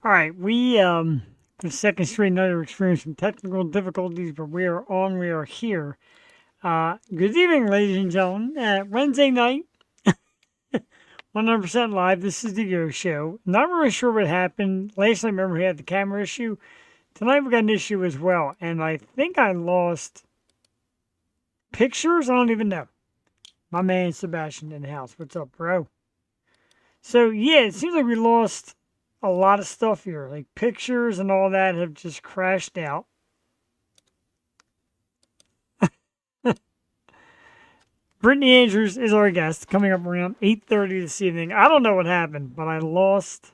All right, we for the second straight night are experiencing technical difficulties, but we are on. We are here. Good evening, ladies and gentlemen. Wednesday night, 100% live. This is the Yo Show. Not really sure what happened. Last night, remember, we had the camera issue. Tonight, we got an issue as well, and I think I lost pictures. I don't even know. My man Sebastian in the house. What's up, bro? So yeah, it seems like we lost a lot of stuff here. Like pictures and all that have just crashed out. Brittany Andrews is our guest, coming up around 8:30 this evening. I don't know what happened, but I lost.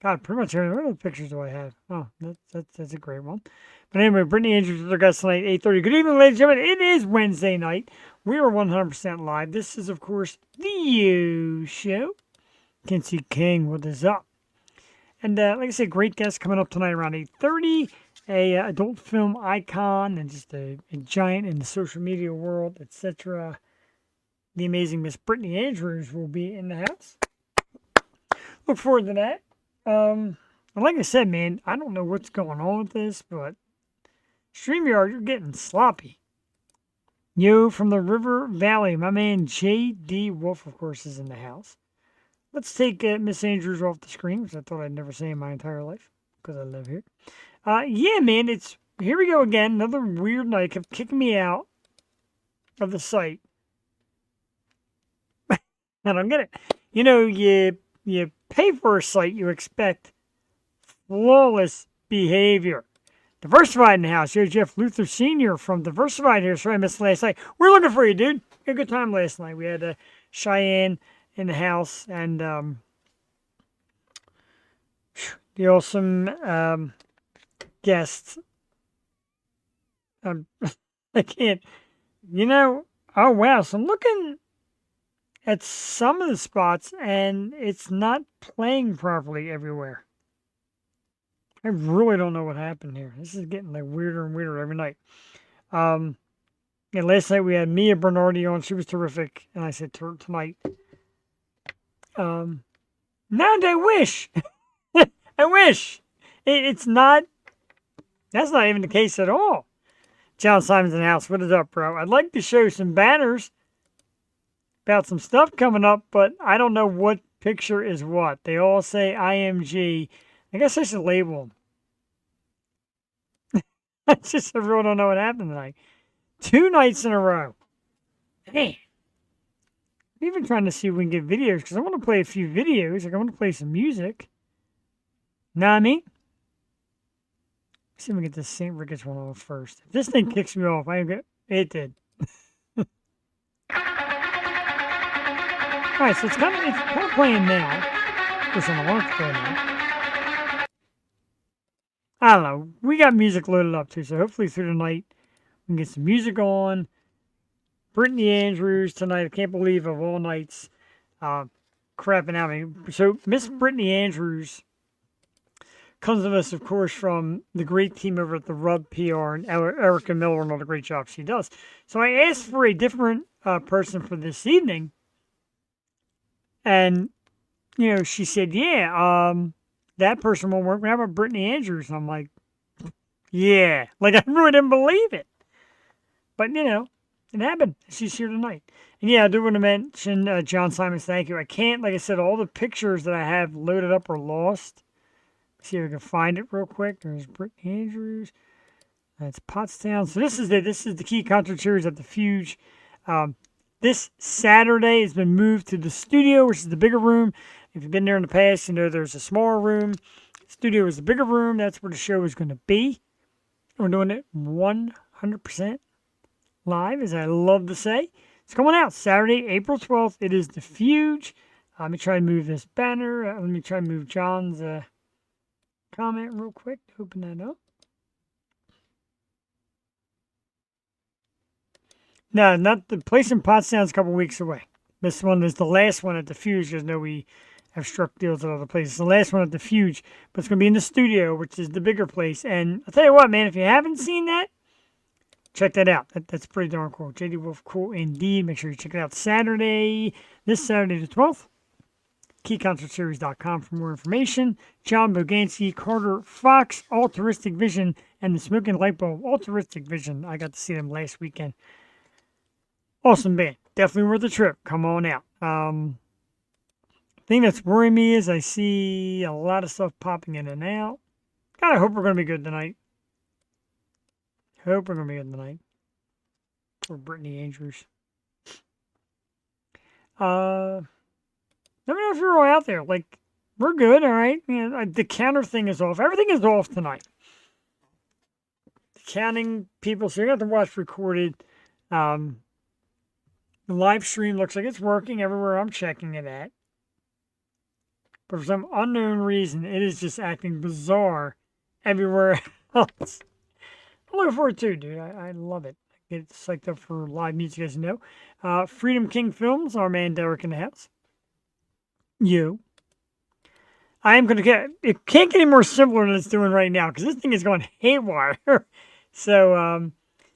God, pretty much everything. What other pictures do I have? Oh, that's a great one. But anyway, Brittany Andrews is our guest tonight, 8:30. Good evening, ladies and gentlemen. It is Wednesday night. We are 100% live. This is, of course, the You Show. Kinsey King, what is up? And like I said, great guest coming up tonight around 8:30. A adult film icon and just a giant in the social media world, etc. The amazing Miss Brittany Andrews will be in the house. Look forward to that. And like I said, man, I don't know what's going on with this, but StreamYard, you're getting sloppy. Yo, from the River Valley, my man J.D. Wolf, of course, is in the house. Let's take Miss Andrews off the screen, which I thought I'd never say in my entire life, because I live here. Yeah, man, here we go again. Another weird night. Kept kicking me out of the site. I don't get it. You know, you pay for a site, you expect flawless behavior. Diversified in the house. Here's Jeff Luther Sr. from Diversified here. Sorry I missed last night. We're looking for you, dude. Had a good time last night. We had Cheyenne in the house and the awesome guests. I can't, oh wow. So I'm looking at some of the spots and it's not playing properly everywhere. I really don't know what happened here. This is getting like weirder and weirder every night. And last night we had Mia Bernardi on. She was terrific. And I said to her tonight, now I wish. I wish. It's not, that's not even the case at all. John Simon's in the house. What is up, bro? I'd like to show some banners about some stuff coming up, but I don't know what picture is what. They all say IMG. I guess I should label them. I really don't know what happened tonight. 2 nights in a row. Man. I'm even trying to see if we can get videos, because I want to play a few videos. Like, I want to play some music. Know what I mean? Let's see if we can get this St. Ricketts one off first. If this thing kicks me off, it did. Alright, so it's kind of playing now. There's an alarm playing now. I don't know. We got music loaded up too, so hopefully through the night we can get some music on. Brittany Andrews tonight. I can't believe of all nights crapping out me. So Miss Brittany Andrews comes to us, of course, from the great team over at the Rub PR and Erica Miller and all the great job she does. So I asked for a different person for this evening. And, she said, yeah, that person won't work. How about Brittany Andrews? And I'm like, yeah. Like, I really didn't believe it. But, it happened. She's here tonight. And, yeah, I do want to mention John Simons. Thank you. I can't, like I said, all the pictures that I have loaded up are lost. See if I can find it real quick. There's Brittany Andrews. That's Pottstown. So this is it. This is the Key Concert Series at the Fuge. This Saturday has been moved to the studio, which is the bigger room. If you've been there in the past, there's a smaller room. The studio is the bigger room. That's where the show is going to be. We're doing it 100% live, as I love to say. It's coming out Saturday, April 12th. It is the Fuge. Let me try to move this banner. Let me try to move John's comment real quick to open that up. No, not the place in Pottstown's a couple weeks away. This one is the last one at the Fuge, because we have struck deals at other places. The last one at the Fuge, but it's going to be in the studio, which is the bigger place. And I'll tell you what, man, if you haven't seen that, check that out. That's pretty darn cool. JD Wolf, cool indeed. Make sure you check it out this Saturday the 12th. KeyConcertSeries.com for more information. John Boganski, Carter Fox, Altruistic Vision, and the Smoking Light Bulb. Altruistic Vision, I got to see them last weekend. Awesome band. Definitely worth the trip. Come on out. Thing that's worrying me is I see a lot of stuff popping in and out. God, I hope we're going to be good tonight. Hope we're going to be good tonight. For Brittany Andrews. Let me know if you're all out there. Like, we're good, all right? You know, the counter thing is off. Everything is off tonight. The counting people, so you have to watch recorded. The live stream looks like it's working everywhere I'm checking it at. But for some unknown reason, it is just acting bizarre everywhere else. I'm looking forward to it, dude. I love it. I get psyched up for live music, as you know. Freedom King Films, our man Derek in the house. I am going to get, it can't get any more simpler than it's doing right now, because this thing is going haywire. So,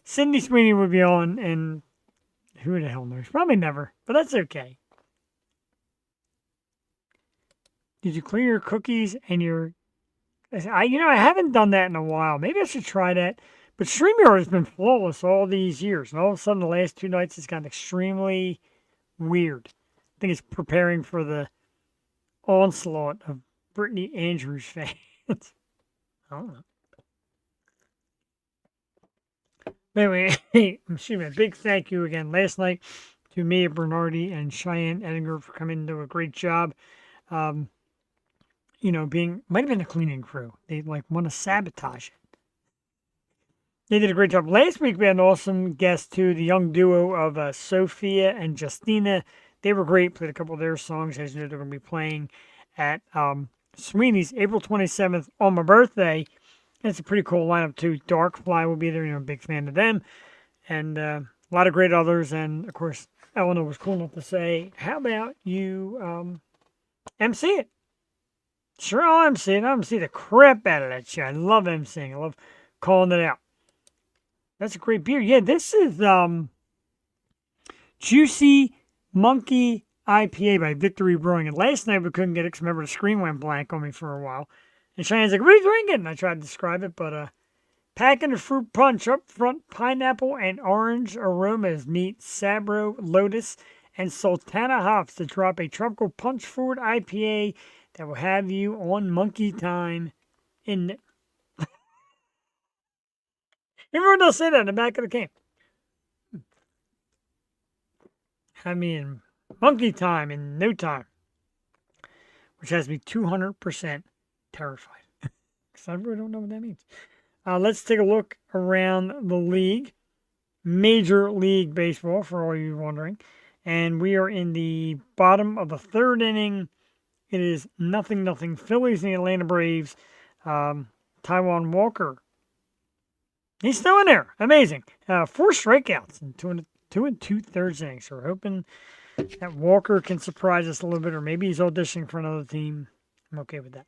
Cindy Sweeney will be on, and who the hell knows? Probably never, but that's okay. Did you clear your cookies and your, I haven't done that in a while. Maybe I should try that. But StreamYard has been flawless all these years, and all of a sudden the last 2 nights it's gotten extremely weird. I think it's preparing for the onslaught of Brittany Andrews fans. I don't know. Anyway, excuse me, a big thank you again last night to Mia Bernardi and Cheyenne Edinger for coming and do a great job. Might have been a cleaning crew. They want to sabotage it. They did a great job. Last week we had an awesome guest too, the young duo of Sophia and Justina. They were great. Played a couple of their songs. As you know, they're going to be playing at Sweeney's April 27th on my birthday. And it's a pretty cool lineup too. Darkfly will be there. I'm a big fan of them. And a lot of great others. And of course, Eleanor was cool enough to say, how about you MC it? Sure, I'll MC it. I'll MC the crap out of that shit. I love MCing. I love calling it out. That's a great beer. Yeah, this is Juicy Monkey IPA by Victory Brewing. And last night we couldn't get it because remember the screen went blank on me for a while. And Cheyenne's like, what are you drinking? And I tried to describe it, but packing the fruit punch up front, pineapple and orange aromas meet Sabro, Lotus, and Sultana hops to drop a tropical punch forward IPA that will have you on monkey time in... Everyone does say that in the back of the can. Have me in monkey time in no time. Which has me 200% terrified. Because I really don't know what that means. Let's take a look around the league. Major League Baseball, for all you wondering. And we are in the bottom of the 3rd inning. It is 0-0. Phillies and the Atlanta Braves. Taijuan Walker. He's still in there. Amazing. 4 strikeouts in 2 2/3 innings. So we're hoping that Walker can surprise us a little bit, or maybe he's auditioning for another team. I'm okay with that.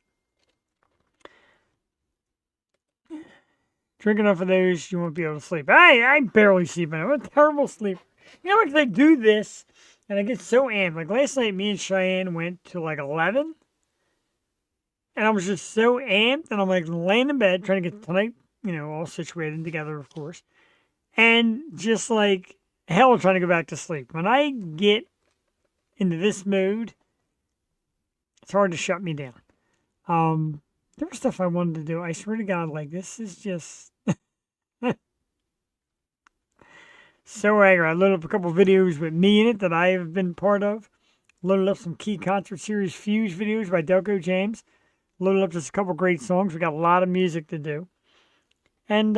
Drink enough of those, you won't be able to sleep. I barely sleep. I'm a terrible sleeper. You know, I do this, and I get so amped. Like last night, me and Cheyenne went to 11. And I was just so amped, and I'm laying in bed trying to get tonight, all situated together, of course. And just hell trying to go back to sleep. When I get into this mood, it's hard to shut me down. There was stuff I wanted to do. I swear to God, this is just so angry. I loaded up a couple videos with me in it that I have been part of. Loaded up some Key Concert Series Fuse videos by Delco James. Loaded up just a couple great songs. We got a lot of music to do. And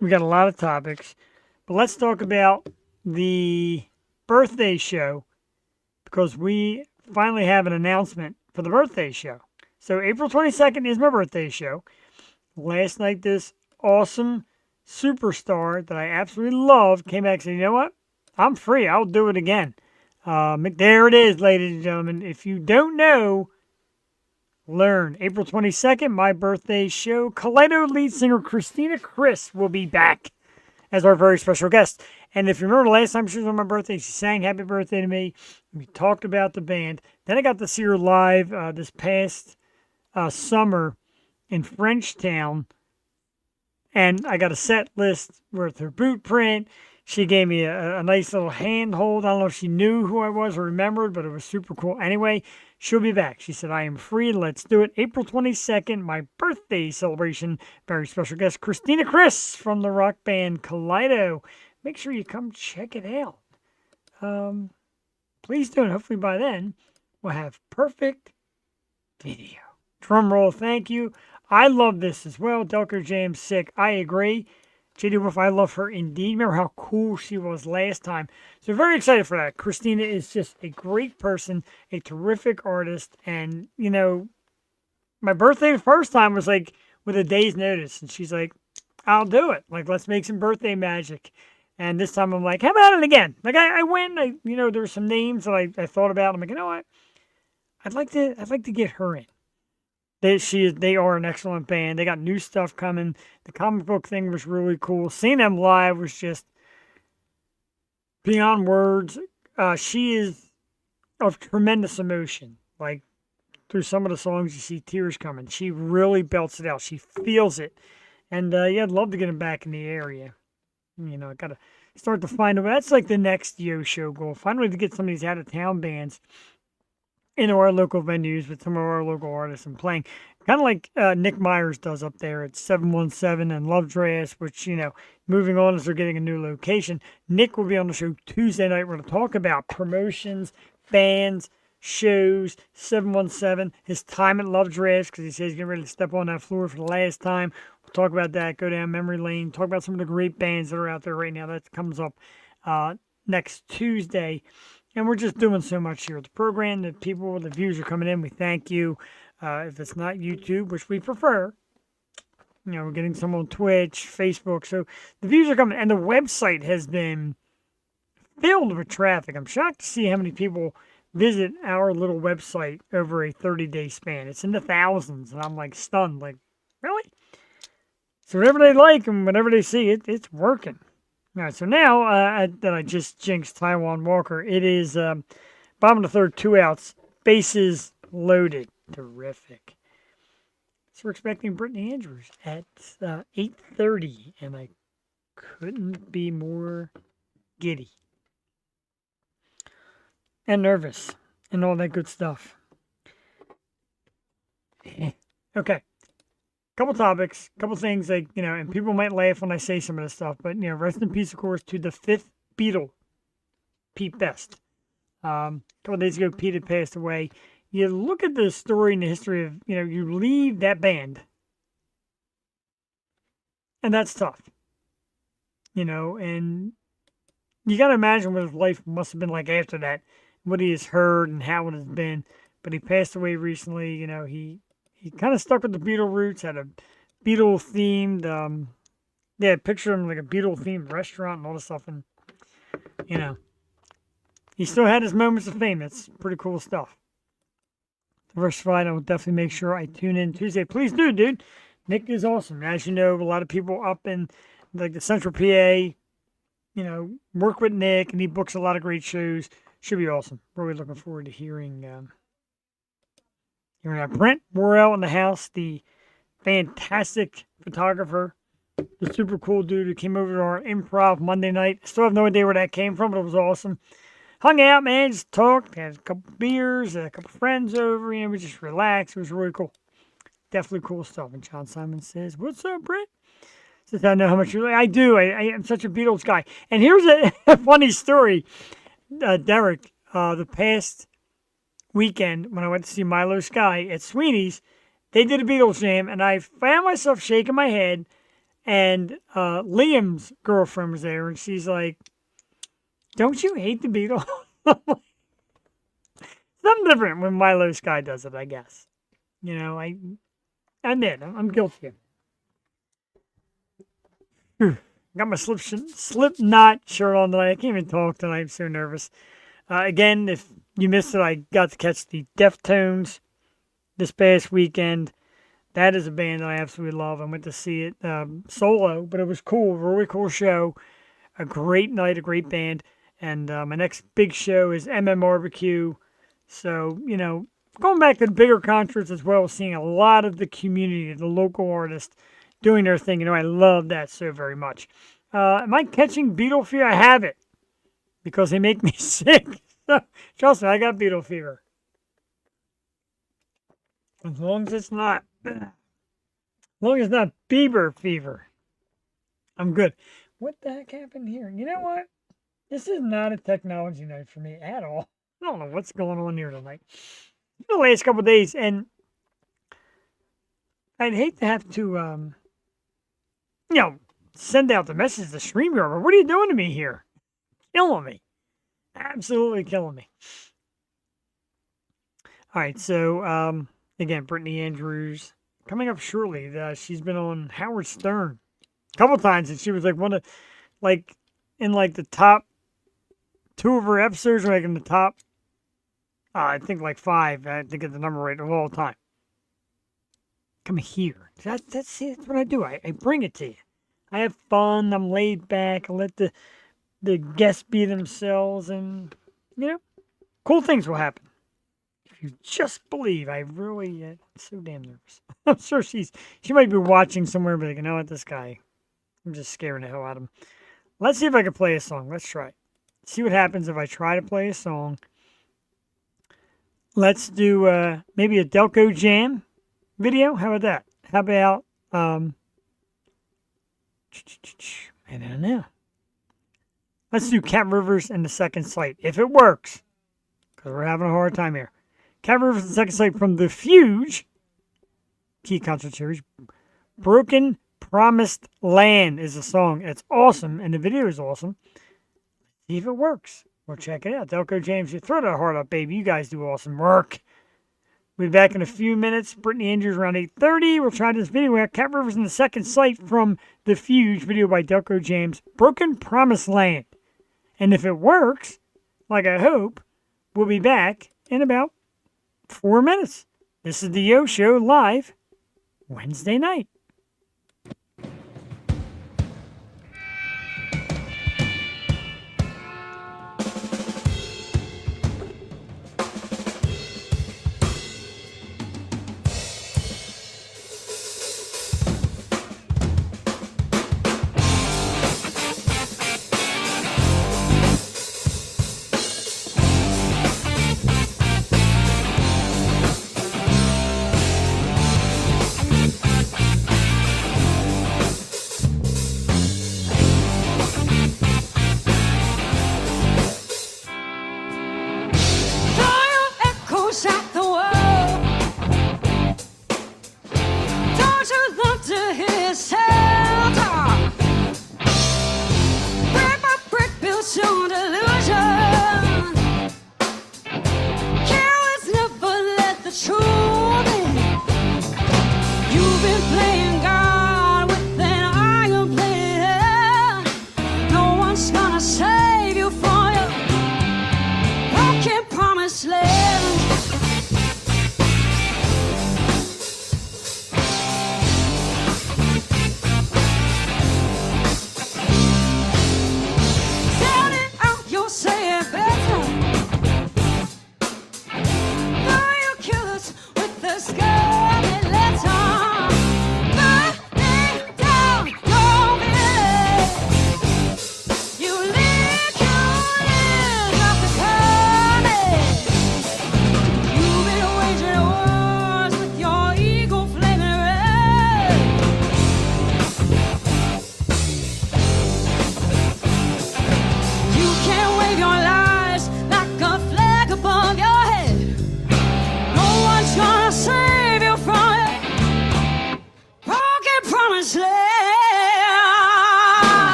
we got a lot of topics. But let's talk about the birthday show, because we finally have an announcement for the birthday show. So April 22nd is my birthday show. Last night, this awesome superstar that I absolutely love came back and said, you know what? I'm free. I'll do it again. There it is, ladies and gentlemen. If you don't know, learn. April 22nd, my birthday show. Kaleido lead singer Christina Chris will be back as our very special guest. And if you remember the last time she was on my birthday, she sang happy birthday to me. We talked about the band. Then I got to see her live this past summer in Frenchtown. And I got a set list with her boot print. She gave me a nice little handhold. I don't know if she knew who I was or remembered, but it was super cool. Anyway, she'll be back. She said, I am free. Let's do it. April 22nd, my birthday celebration. Very special guest, Christina Chris from the rock band Kaleido. Make sure you come check it out. Please do. And hopefully by then, we'll have perfect video. Drum roll, thank you. I love this as well. Delco Jam's sick. I agree. JD Wolf, I love her indeed. Remember how cool she was last time. So very excited for that. Christina is just a great person, a terrific artist. And, you know, my birthday the first time was like with a day's notice. And she's like, I'll do it. Like, let's make some birthday magic. And this time I'm like, how about it again? Like, I went, there were some names that I thought about. I'm like, you know what? I'd like to get her in. They are an excellent band. They got new stuff coming. The comic book thing was really cool. Seeing them live was just beyond words. She is of tremendous emotion. Like, through some of the songs, you see tears coming. She really belts it out. She feels it. And, yeah, I'd love to get them back in the area. You know, I got to start to find a way. That's like the next Yo Show goal. Find a way to get some of these out-of-town bands into our local venues with some of our local artists and playing. Kind of like Nick Myers does up there at 717 and Lovedrass, which, you know, moving on as they're getting a new location. Nick will be on the show Tuesday night. We're going to talk about promotions, bands, shows, 717, his time at Lovedrass, because he says he's getting ready to step on that floor for the last time. We'll talk about that, go down memory lane, talk about some of the great bands that are out there right now. That comes up next Tuesday. And we're just doing so much here at the program. The people, the views are coming in. We thank you. If it's not YouTube, which we prefer, you know, we're getting some on Twitch, Facebook. So the views are coming. And the website has been filled with traffic. I'm shocked to see how many people visit our little website over a 30-day span. It's in the thousands. And I'm like stunned. Like, really? So whatever they like and whatever they see, it's working. All right, so now that I just jinxed Taiwan Walker, it is bottom of the third, 2 outs, bases loaded. Terrific. So we're expecting Brittany Andrews at 8:30, and I couldn't be more giddy and nervous and all that good stuff. Okay. Couple topics, couple things like, you know, and people might laugh when I say some of this stuff, but, you know, rest in peace, of course, to the 5th Beatle, Pete Best. A couple of days ago, Pete had passed away. You look at the story and the history of, you know, you leave that band, and that's tough, you know, and you got to imagine what his life must have been like after that, what he has heard and how it has been, but he passed away recently, you know, he kind of stuck with the Beatle roots, had a Beatle-themed, picture him like a Beatle-themed restaurant and all this stuff. And, you know, he still had his moments of fame. It's pretty cool stuff. Diversified, I will definitely make sure I tune in Tuesday. Please do, dude. Nick is awesome. As you know, a lot of people up in, like, the Central PA, you know, work with Nick, and he books a lot of great shows. Should be awesome. Really looking forward to hearing Brent Worrell in the house, the fantastic photographer, the super cool dude who came over to our improv Monday night. I still have no idea where that came from, but it was awesome. Hung out, man, just talked, had a couple beers, a couple friends over, you know, we just relaxed. It was really cool. Definitely cool stuff. And John Simon says, "What's up, Brent?" Since I know how much you like. I do. I am such a Beatles guy. And here's a funny story, Derek. The past weekend when I went to see Milo Sky at Sweeney's, they did a Beatles jam, and I found myself shaking my head, and Liam's girlfriend was there, and she's like, "Don't you hate the Beatles?" Something different when Milo Sky does it, I guess. You know, I admit, I'm guilty. Got my Slipknot shirt on tonight. I can't even talk tonight. I'm so nervous. Again, if you missed it, I got to catch the Deftones this past weekend. That is a band that I absolutely love. I went to see it solo, but it was cool. Really cool show. A great night, a great band. And my next big show is MMRBQ. So, going back to the bigger concerts as well, seeing a lot of the community, the local artists doing their thing. I love that so very much. Am I catching beetle fever? I have it because they make me sick. Trust me, I got beetle fever. As long as it's not Bieber fever, I'm good. What the heck happened here? You know what? This is not a technology night for me at all. I don't know what's going on here tonight. The last couple of days, and I'd hate to have to, send out the message to StreamYard. What are you doing to me here? Killing me. Absolutely killing me. All right, so, again, Brittany Andrews coming up shortly. She's been on Howard Stern a couple times, and she was like in the top 2 of her episodes, or in the top, I think 5. I think it's the number right of all time. Come here. That's what I do. I bring it to you. I have fun. I'm laid back. I let the guests be themselves, and cool things will happen. If you just believe. I really so damn nervous. I'm sure she might be watching somewhere, but what, this guy, I'm just scaring the hell out of him. Let's see if I can play a song. Let's try. See what happens if I try to play a song. Let's do maybe a Delco Jam video. How about that? How about I don't know. Let's do Cat Rivers and the Second Sight, if it works, because we're having a hard time here. Cat Rivers and the Second Sight from The Fuge, key concert series. Broken Promised Land is the song. It's awesome, and the video is awesome. See if it works. We'll check it out. Delco James, you throw that heart up, baby. You guys do awesome work. We'll be back in a few minutes. Brittany Andrews around 8:30. We'll try this video out. Cat Rivers and the Second Sight from The Fuge, video by Delco James. Broken Promised Land. And if it works, like I hope, we'll be back in about 4 minutes. This is the Yo Show live Wednesday night.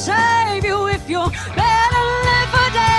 save you if you're better live for day.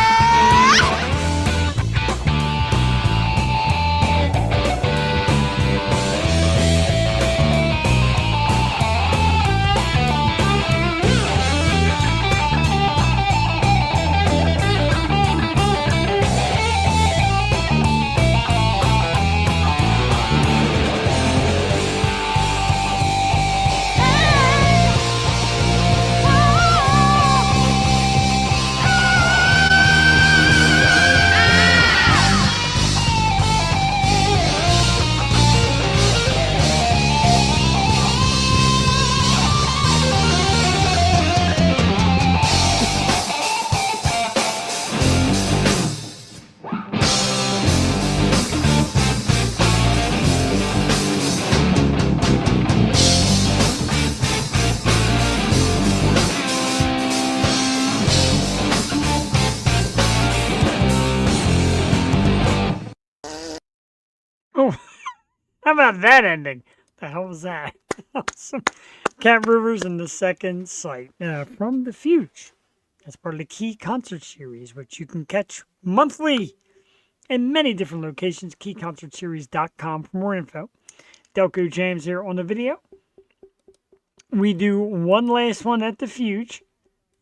Oh, how about that ending? The hell was that? Awesome. Cat Rivers and the Second Sight from the Fuge. That's part of the Key Concert Series, which you can catch monthly in many different locations. KeyConcertSeries.com for more info. Delco James here on the video. We do one last one at the Fuge.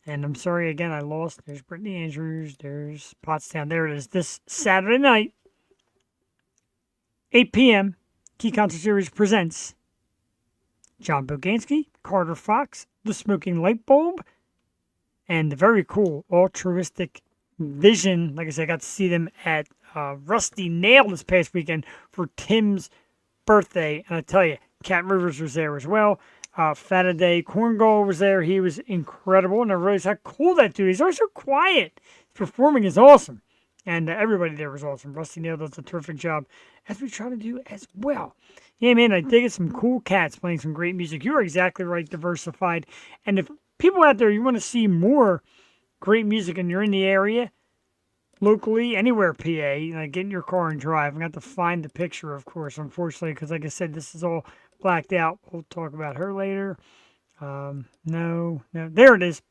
And I'm sorry again, I lost. There's Brittany Andrews. There's Pottstown. There it is. This Saturday night, 8 p.m., Key Concert Series presents John Boganski, Carter Fox, The Smoking Light Bulb, and the very cool Altruistic Vision. Like I said, I got to see them at Rusty Nail this past weekend for Tim's birthday. And I tell you, Cat Rivers was there as well. Fataday Korngold was there. He was incredible. And I realized how cool that dude is. He's always so quiet. His performing is awesome. And everybody there was awesome. Rusty Nail does a terrific job, as we try to do as well. Yeah, man, I dig it. Some cool cats playing some great music. You're exactly right, diversified. And if people out there, you want to see more great music and you're in the area, locally, anywhere PA, get in your car and drive. I got to find the picture, of course, unfortunately, because like I said, this is all blacked out. We'll talk about her later. No, there it is.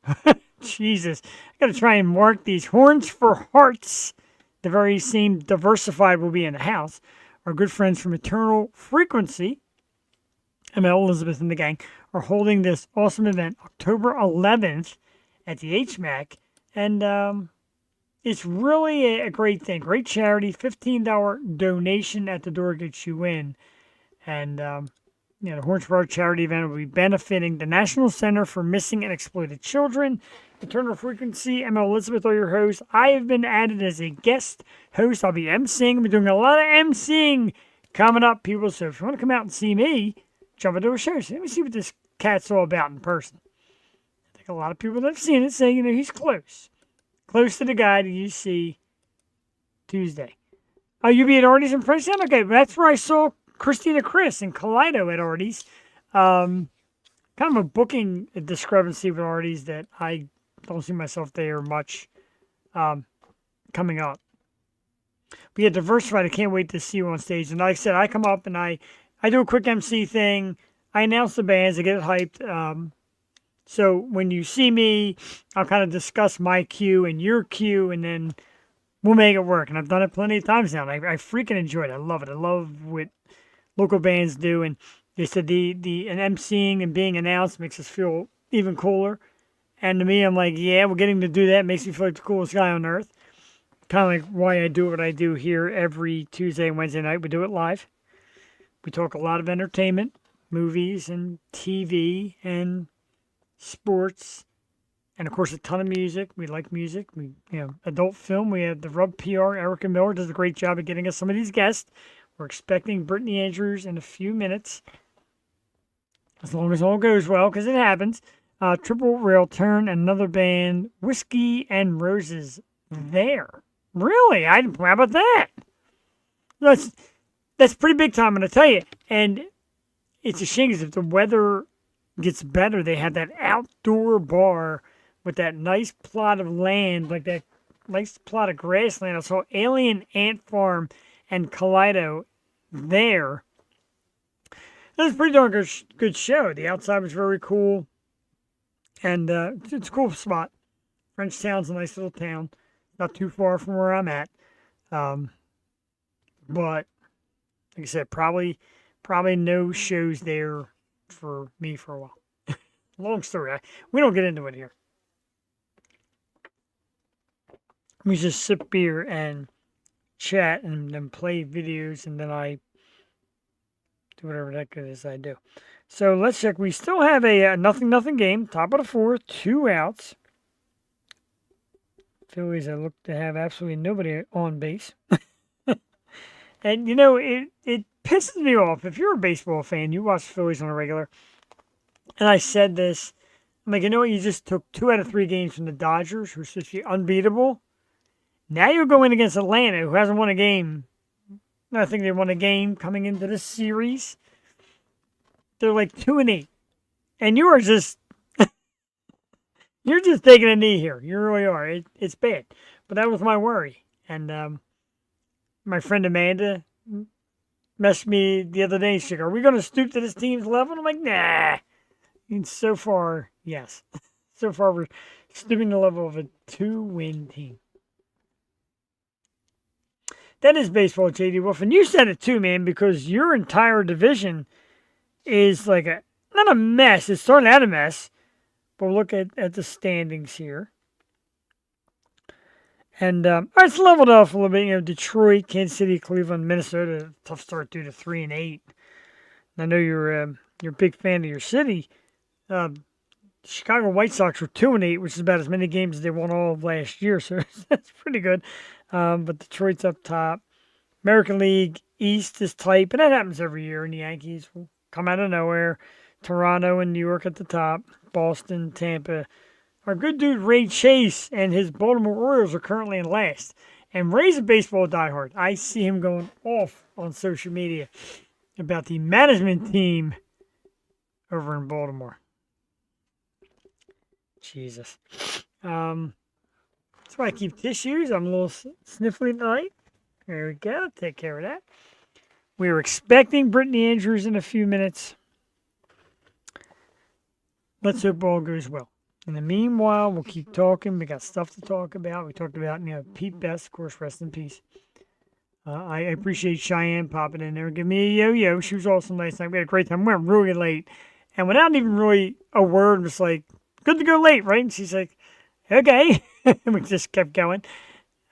Jesus. I got to try and mark these. Horns for Hearts. The very same Diversified will be in the house. Our good friends from Eternal Frequency, ML Elizabeth and the gang, are holding this awesome event October 11th at the HMAC. And it's really a great thing. Great charity. $15 donation at the door gets you in. And, the Horns for Hearts charity event will be benefiting the National Center for Missing and Exploited Children. Eternal Frequency, ML Elizabeth are your hosts. I have been added as a guest host. I'll be emceeing. I'll be doing a lot of emceeing coming up, people. So if you want to come out and see me, jump into a show. So let me see what this cat's all about in person. I think a lot of people that have seen it say, he's close. Close to the guy that you see Tuesday. Oh, you be at Artie's in Princeton? Okay, that's where I saw Christina Chris and Kaleido at Artie's. Kind of a booking discrepancy with Artie's that I don't see myself there much coming up. But yeah, Diversified, I can't wait to see you on stage. And like I said, I come up and I do a quick MC thing. I announce the bands, I get it hyped. So when you see me, I'll kind of discuss my cue and your cue, and then we'll make it work. And I've done it plenty of times now. And I freaking enjoy it. I love it. I love what local bands do. And they said and emceeing and being announced makes us feel even cooler. And to me, I'm like, yeah, we're getting to do that. Makes me feel like the coolest guy on earth. Kind of like why I do what I do here every Tuesday and Wednesday night. We do it live. We talk a lot of entertainment, movies and TV and sports. And, of course, a ton of music. We like music. Adult film. We have the Rub PR. Erica Miller does a great job of getting us some of these guests. We're expecting Brittany Andrews in a few minutes. As long as all goes well, because it happens. Triple Rail Turn, another band, Whiskey and Roses there. Really? How about that? That's pretty big time, I'm going to tell you. And it's a shame because if the weather gets better, they have that outdoor bar with that nice plot of land, like that nice plot of grassland. I saw Alien Ant Farm and Kaleido there. That was a pretty darn good show. The outside was very cool. And it's a cool spot. Frenchtown's a nice little town, not too far from where I'm at. But like I said, probably no shows there for me for a while. Long story. We don't get into it here. We just sip beer and chat and then play videos, and then I do whatever that good is I do. So let's check. We still have a nothing game. Top of the fourth, 2 outs. Phillies, I look to have absolutely nobody on base. And, you know, it pisses me off. If you're a baseball fan, you watch the Phillies on a regular. And I said this. I'm like, you know what? You just took 2 out of 3 games from the Dodgers, who are supposed to be unbeatable. Now you're going against Atlanta, who hasn't won a game. I think they won a game coming into this series. They're like 2-8. And you are just... you're just taking a knee here. You really are. It's bad. But that was my worry. And my friend Amanda messaged me the other day. She's like, are we going to stoop to this team's level? And I'm like, nah. And so far, yes. So far, we're stooping to the level of a 2-win team. That is baseball, J.D. Wolf. And you said it too, man, because your entire division is like not a mess. It's starting out a mess. But look at the standings here. And it's leveled off a little bit. You know, Detroit, Kansas City, Cleveland, Minnesota. Tough start due to 3-8. I know you're a big fan of your city. Chicago White Sox were 2-8, which is about as many games as they won all of last year. So that's pretty good. But Detroit's up top. American League East is tight, but that happens every year. And the Yankees will come out of nowhere. Toronto and New York at the top. Boston, Tampa. Our good dude Ray Chase and his Baltimore Orioles are currently in last. And Ray's a baseball diehard. I see him going off on social media about the management team over in Baltimore. Jesus. That's why I keep tissues. I'm a little sniffly tonight. There we go. Take care of that. We are expecting Brittany Andrews in a few minutes. Let's hope all goes well. In the meanwhile, we'll keep talking. We got stuff to talk about. We talked about, Pete Best, of course, rest in peace. I appreciate Cheyenne popping in there. Give me a yo-yo. She was awesome last night. We had a great time. We went really late. And without even really a word, just like, good to go late, right? And she's like, okay. And we just kept going.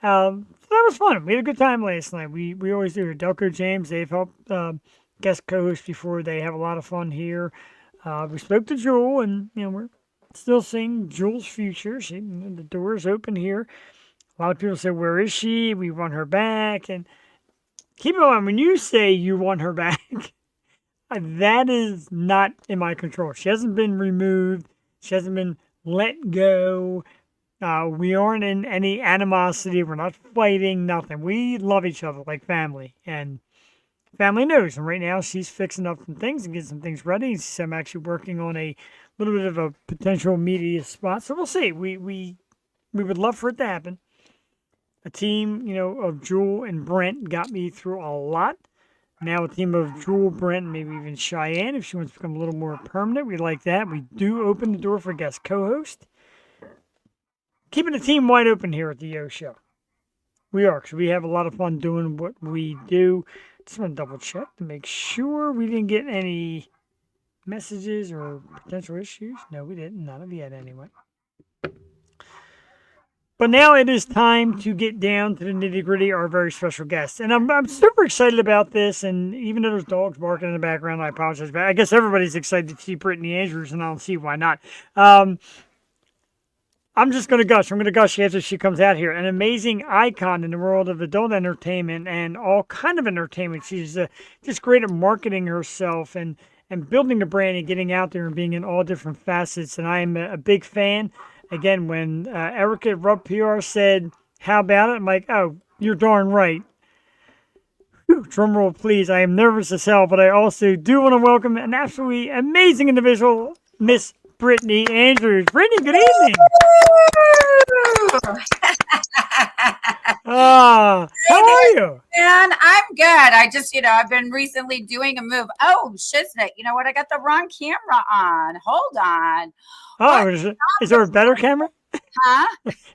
So that was fun. We had a good time last night. We always do. Delco James, they've helped guest co-hosts before. They have a lot of fun here. We spoke to Jewel, and, we're still seeing Jewel's future. The door is open here. A lot of people say, where is she? We want her back. And keep in mind, when you say you want her back, that is not in my control. She hasn't been removed. She hasn't been let go. We aren't in any animosity. We're not fighting, nothing. We love each other like family. And family knows. And right now, she's fixing up some things and getting some things ready. So I'm actually working on a little bit of a potential media spot. So we'll see. We would love for it to happen. A team, of Jewel and Brent got me through a lot. Now a team of Jewel, Brent, maybe even Cheyenne, if she wants to become a little more permanent, we like that. We do open the door for guest co-host. Keeping the team wide open here at the Yo Show. We are, because we have a lot of fun doing what we do. Just want to double check to make sure we didn't get any messages or potential issues. No, we didn't. None of yet, anyway. But now it is time to get down to the nitty-gritty, our very special guest. And I'm super excited about this, and even though there's dogs barking in the background, I apologize. But I guess everybody's excited to see Brittany Andrews, and I don't see why not. I'm just going to gush. I'm going to gush after she comes out here. An amazing icon in the world of adult entertainment and all kind of entertainment. She's just great at marketing herself and building a brand and getting out there and being in all different facets. And I am a big fan. Again, when Erica at Rub PR said, how about it? I'm like, oh, you're darn right. Whew, drum roll, please. I am nervous as hell, but I also do want to welcome an absolutely amazing individual, Miss Brittany Andrews. Brittany, good evening. Ah, Hey how are there, you? man. I'm good. I just, I've been recently doing a move. Oh, shiznit. You know what? I got the wrong camera on. Hold on. Oh, What? is there a better camera? Huh?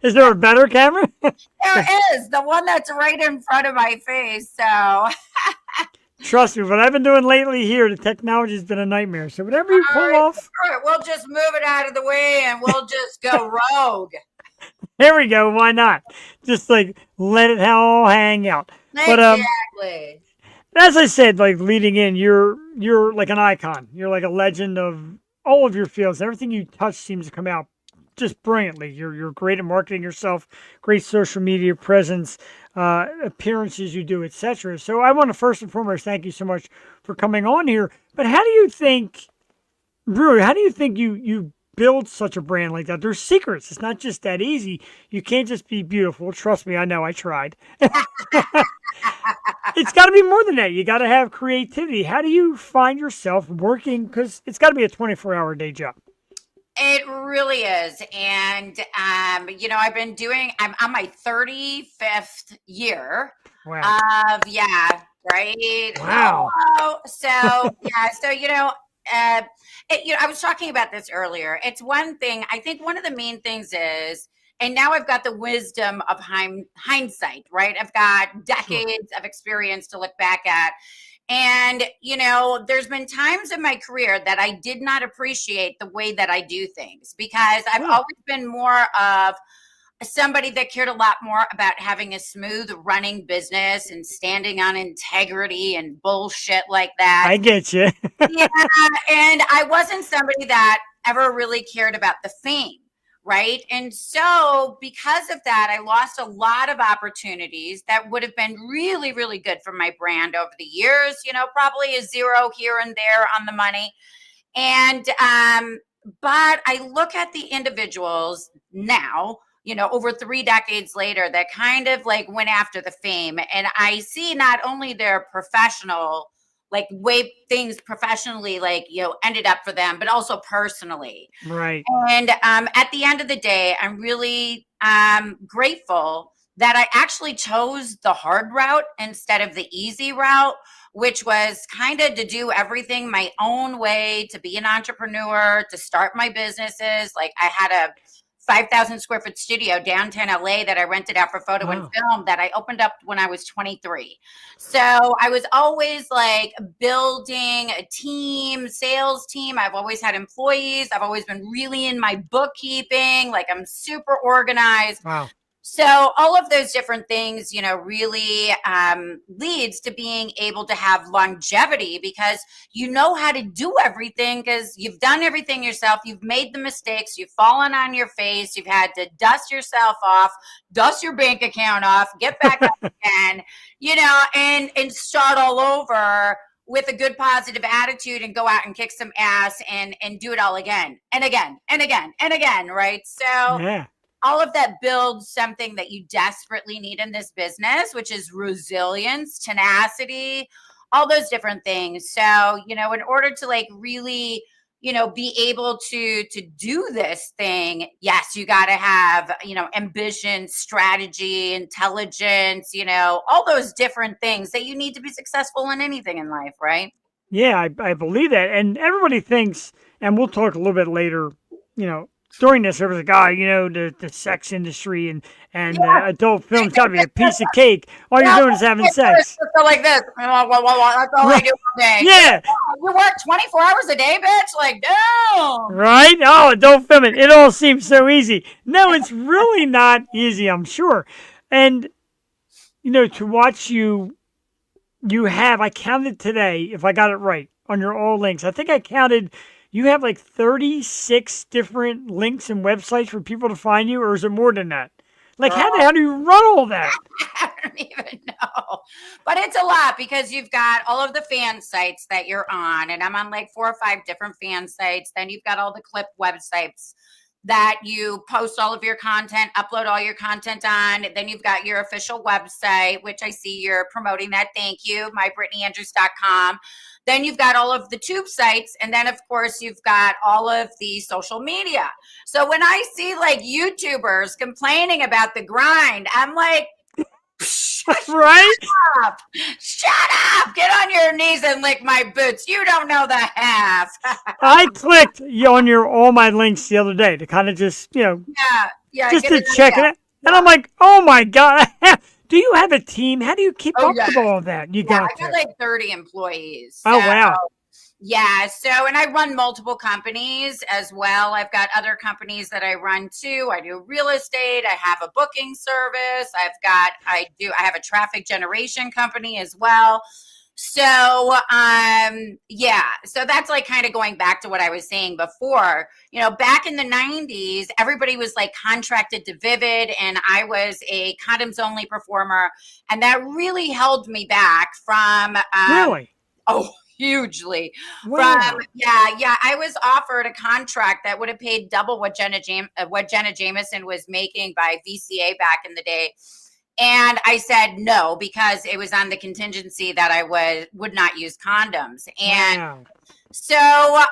Is there a better camera? There is the one that's right in front of my face. So, Trust me, what I've been doing lately here, the technology's been a nightmare. So whatever you all pull right, off, all right, we'll just move it out of the way and we'll just go rogue. there we go. Why not? Just like let it all hang out. But Exactly. as I said, like leading in, you're like an icon. You're like a legend of all of your fields. Everything you touch seems to come out just brilliantly. You're great at marketing yourself, great social media presence, appearances you do, etc. So I want to first and foremost thank you so much for coming on here. But how do you think, Brewer? How do you think you build such a brand like that? There's secrets. It's not just that easy. You can't just be beautiful. Trust me, I know. I tried. It's got to be more than that. You got to have creativity. How do you find yourself working? Because it's got to be a 24-hour day job. It really is. And, I've been I'm on my 35th year Wow. yeah, right. Wow. Hello. So, yeah. So, I was talking about this earlier. It's one thing. I think one of the main things is, and now I've got the wisdom of hindsight, right? I've got Sure. decades of experience to look back at. And, there's been times in my career that I did not appreciate the way that I do things because I've Oh, always been more of somebody that cared a lot more about having a smooth running business and standing on integrity and bullshit like that. I get you. Yeah, and I wasn't somebody that ever really cared about the fame, right? And so, because of that, I lost a lot of opportunities that would have been really, really good for my brand over the years, probably a zero here and there on the money. And, but I look at the individuals now, over 3 decades later, that kind of like went after the fame. And I see not only their professional, like way things professionally, like, ended up for them, but also personally. Right. And at the end of the day, I'm really grateful that I actually chose the hard route instead of the easy route, which was kind of to do everything my own way, to be an entrepreneur, to start my businesses. Like I had a 5,000 square foot studio downtown LA that I rented out for photo and Wow. film that I opened up when I was 23. So I was always like building a team, sales team. I've always had employees. I've always been really in my bookkeeping. Like I'm super organized. Wow. So all of those different things, really leads to being able to have longevity because you know how to do everything because you've done everything yourself. You've made the mistakes. You've fallen on your face. You've had to dust yourself off, dust your bank account off, get back up again, and start all over with a good positive attitude and go out and kick some ass and do it all again and again and again and again, right? So Yeah. all of that builds something that you desperately need in this business, which is resilience, tenacity, all those different things. So, in order to like really, be able to do this thing, yes, you got to have, ambition, strategy, intelligence, all those different things that you need to be successful in anything in life, right? Yeah, I believe that. And everybody thinks, and we'll talk a little bit later, you know, during this, there was a guy, the sex industry and Yeah. adult films got to be a piece of cake. All you're Yeah, doing is having sex. just go like this. That's all I Right. do all day. Yeah. You work 24 hours a day, bitch? Like, no. Right? Oh, adult film. It all seems so easy. No, it's really not easy, I'm sure. And, to watch you have, I counted today, if I got it right, on your all links. I think I counted, you have like 36 different links and websites for people to find you, or is it more than that? Like, how the Girl, hell do you run all that? I don't even know. But it's a lot because you've got all of the fan sites that you're on, and I'm on like 4 or 5 different fan sites. Then you've got all the clip websites that you post all of your content, upload all your content on. Then you've got your official website, which I see you're promoting that. Thank you, mybrittanyandrews.com. Then you've got all of the tube sites. And then, of course, you've got all of the social media. So when I see like YouTubers complaining about the grind, I'm like, Right? Up. Shut up. Get on your knees and lick my boots. You don't know the half. I clicked on your all my links the other day to kind of just, Yeah. just Get to it. check it out. And I'm like, oh my God. Do you have a team? How do you keep Oh, up yeah. with all of that? You Yeah, got I got to. like 30 employees. Oh, wow. Yeah. So, and I run multiple companies as well. I've got other companies that I run too. I do real estate. I have a booking service. I have a traffic generation company as well. So, yeah. So that's like kind of going back to what I was saying before. Back in the 90s, everybody was like contracted to Vivid, and I was a condoms only performer. And that really held me back from, Really? oh, hugely. Wow. From I was offered a contract that would have paid double what Jenna Jameson was making by VCA back in the day. And I said no, because it was on the contingency that I would not use condoms. And Wow. so,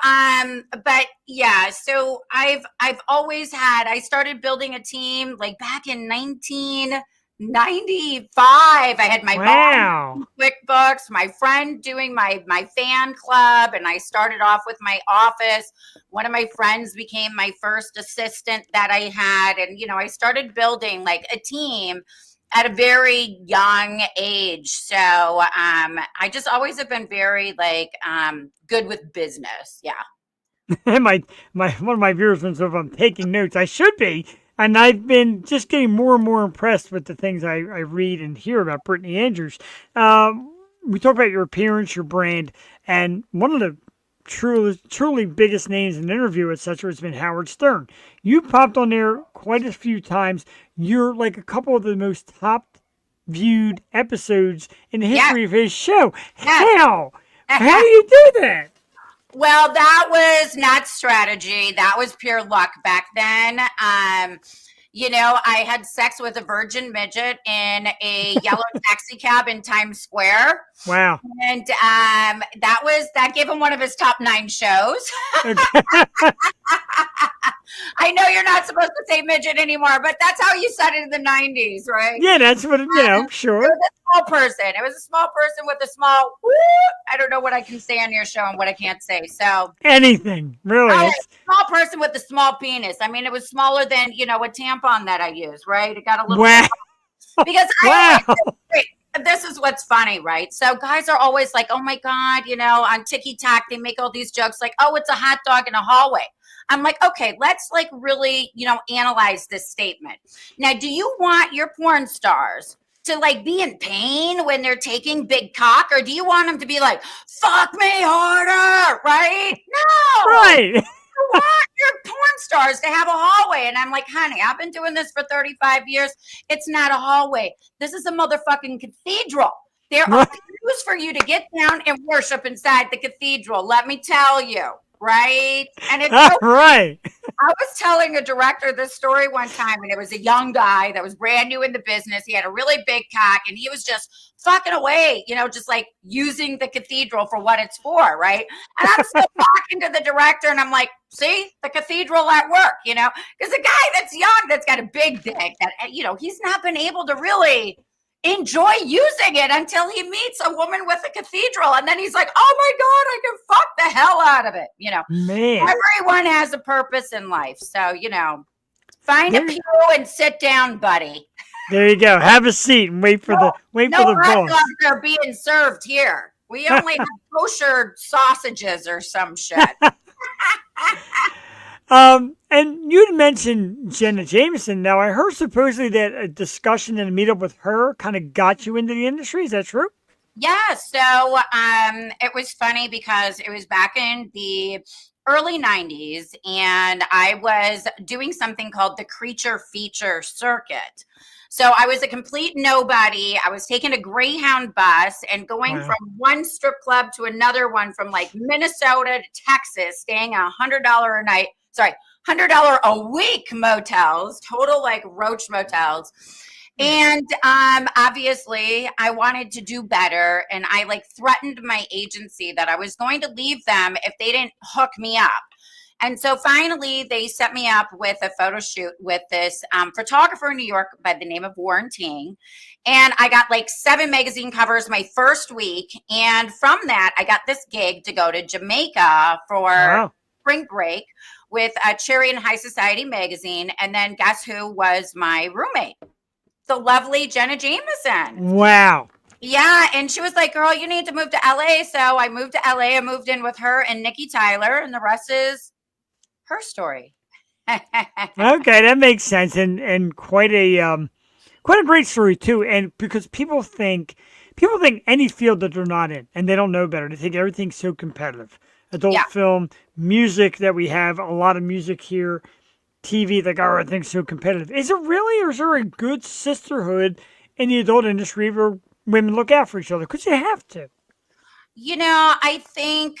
but yeah, so I've always I started building a team like back in 1995. I had my Wow. mom doing QuickBooks, my friend doing my fan club, and I started off with my office. One of my friends became my first assistant that I had, and I started building like a team at a very young age. So I just always have been very like good with business. Yeah. my one of my viewers wants to know if I'm taking notes. I should be. And I've been just getting more and more impressed with the things I read and hear about Brittany Andrews. We talk about your appearance, your brand, and one of the truly biggest names in an interview, etc., has been Howard Stern. You popped on there quite a few times. You're like a couple of the most top viewed episodes in the history of his show. How? How do you do that? Well, that was not strategy. That was pure luck back then. I had sex with a virgin midget in a yellow taxi cab in Times Square. Wow. And that gave him one of his top 9 shows. I know you're not supposed to say midget anymore, but that's how you said it in the 90s, right? Yeah, that's what sure. It was a small person. It was a small person with a small, I don't know what I can say on your show and what I can't say. So anything, really. a small person with a small penis. I mean, it was smaller than, a tampon that I use, right? It got a little wow. Because this is what's funny, right? So guys are always like, oh my God, on TikTok, they make all these jokes like, oh, it's a hot dog in a hallway. I'm like, okay, let's like really, analyze this statement. Now, do you want your porn stars to like be in pain when they're taking big cock, or do you want them to be like, fuck me harder, right? No. Right. You want your porn stars to have a hallway. And I'm like, honey, I've been doing this for 35 years. It's not a hallway. This is a motherfucking cathedral. There are pews for you to get down and worship inside the cathedral. Let me tell you. Right. And it's right. I was telling a director this story one time, and it was a young guy that was brand new in the business. He had a really big cock, and he was just fucking away, just like using the cathedral for what it's for. Right. And I'm still talking to the director, and I'm like, see, the cathedral at work, because a guy that's young, that's got a big dick, that, he's not been able to really enjoy using it until he meets a woman with a cathedral, and then he's like, oh my God, I can fuck the hell out of it. Man, everyone has a purpose in life, so find a pew and sit down, buddy. There you go. Have a seat and wait for the hot boss. dogs are being served here. We only have kosher sausages or some shit. And you'd mentioned Jenna Jameson. Now, I heard supposedly that a discussion and a meetup with her kind of got you into the industry. Is that true? Yeah. So it was funny because it was back in the early 90s, and I was doing something called the Creature Feature Circuit. So I was a complete nobody. I was taking a Greyhound bus and going from one strip club to another one, from like Minnesota to Texas, staying at $100 a week motels, total like roach motels. And obviously I wanted to do better. And I like threatened my agency that I was going to leave them if they didn't hook me up. And so finally, they set me up with a photo shoot with this photographer in New York by the name of Warren Ting. And I got like 7 magazine covers my first week. And from that, I got this gig to go to Jamaica for Wow. spring break with Cherry and High Society magazine. And then guess who was my roommate? The lovely Jenna Jameson. Wow. Yeah, and she was like, "Girl, you need to move to LA." So I moved to LA. I moved in with her and Nikki Tyler, and the rest is her story. Okay, that makes sense, and quite a great story too. And because people think any field that they're not in, and they don't know better. They think everything's so competitive. Adult Yeah. film, music that we have a lot of music here, TV, like, oh, everything's so competitive. Is it really, or is there a good sisterhood in the adult industry where women look out for each other? Because you have to. I think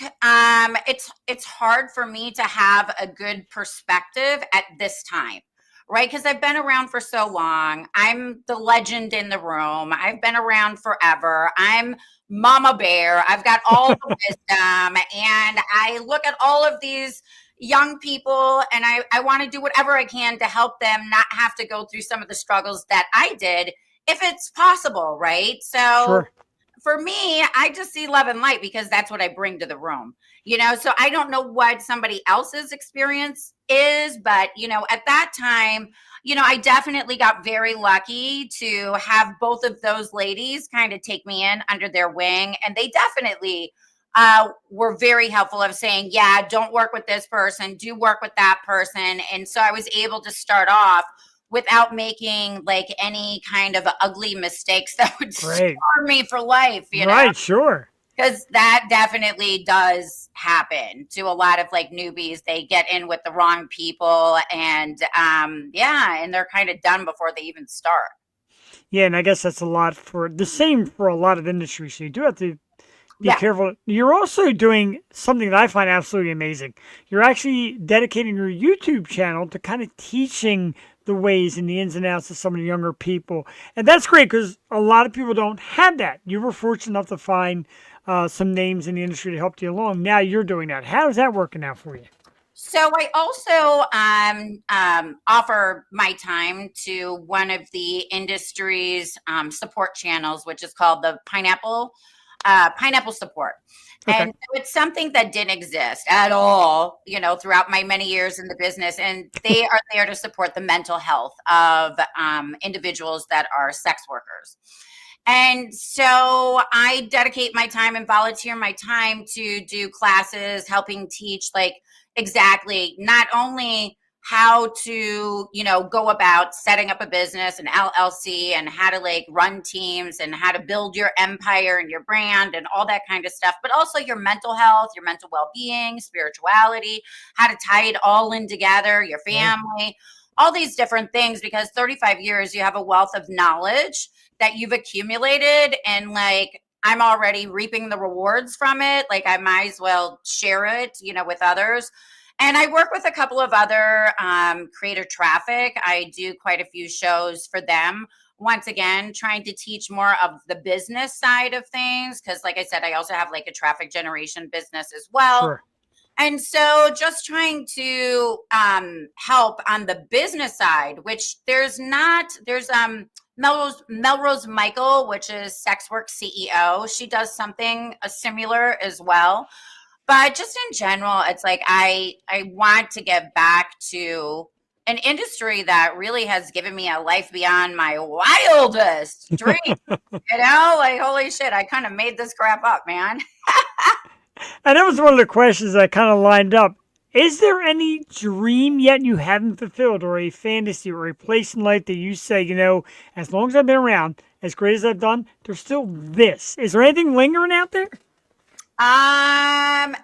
it's hard for me to have a good perspective at this time, right? Because I've been around for so long. I'm the legend in the room. I've been around forever. I'm Mama Bear. I've got all the wisdom, and I look at all of these young people, and I want to do whatever I can to help them not have to go through some of the struggles that I did, if it's possible, right? So Sure. for me, I just see love and light because that's what I bring to the room. So I don't know what somebody else's experience is, but at that time, I definitely got very lucky to have both of those ladies kind of take me in under their wing, and they definitely were very helpful of saying, yeah, don't work with this person, do work with that person. And so I was able to start off without making like any kind of ugly mistakes that would Great. scar me for life, Right, sure. because that definitely does happen to a lot of like newbies. They get in with the wrong people, and and they're kind of done before they even start. Yeah, and I guess that's a lot for the same for a lot of industries. So you do have to be Yeah. careful. You're also doing something that I find absolutely amazing. You're actually dedicating your YouTube channel to kind of teaching the ways and the ins and outs of some of the younger people. And that's great because a lot of people don't have that. You were fortunate enough to find some names in the industry to help you along. Now you're doing that. How's that working out for you? So I also offer my time to one of the industry's support channels, which is called the Pineapple Support. Okay. And so it's something that didn't exist at all, throughout my many years in the business. And they are there to support the mental health of individuals that are sex workers. And so I dedicate my time and volunteer my time to do classes, helping teach like exactly not only how to, go about setting up a business, an LLC, and how to like run teams and how to build your empire and your brand and all that kind of stuff, but also your mental health, your mental well-being, spirituality, how to tie it all in together, your Yeah. family, all these different things, because 35 years, you have a wealth of knowledge that you've accumulated, and like I'm already reaping the rewards from it. Like I might as well share it, with others. And I work with a couple of other Creator Traffic. I do quite a few shows for them. Once again, trying to teach more of the business side of things. Because like I said, I also have like a traffic generation business as well. Sure. And so just trying to help on the business side, which there's Melrose Michael, which is Sexwork CEO. She does something similar as well. But just in general, it's like I want to get back to an industry that really has given me a life beyond my wildest dreams. Like holy shit, I kind of made this crap up, man. And that was one of the questions I kind of lined up. Is there any dream yet you haven't fulfilled, or a fantasy, or a place in life that you say, as long as I've been around, as great as I've done, there's still this? Is there anything lingering out there? Yeah,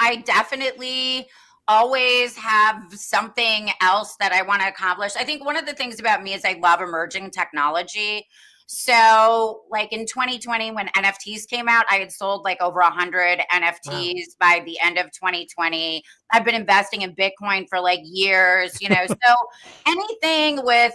I definitely always have something else that I want to accomplish. I think one of the things about me is I love emerging technology. So, like in 2020, when NFTs came out, I had sold like over 100 NFTs by the end of 2020. I've been investing in Bitcoin for like years, So anything with,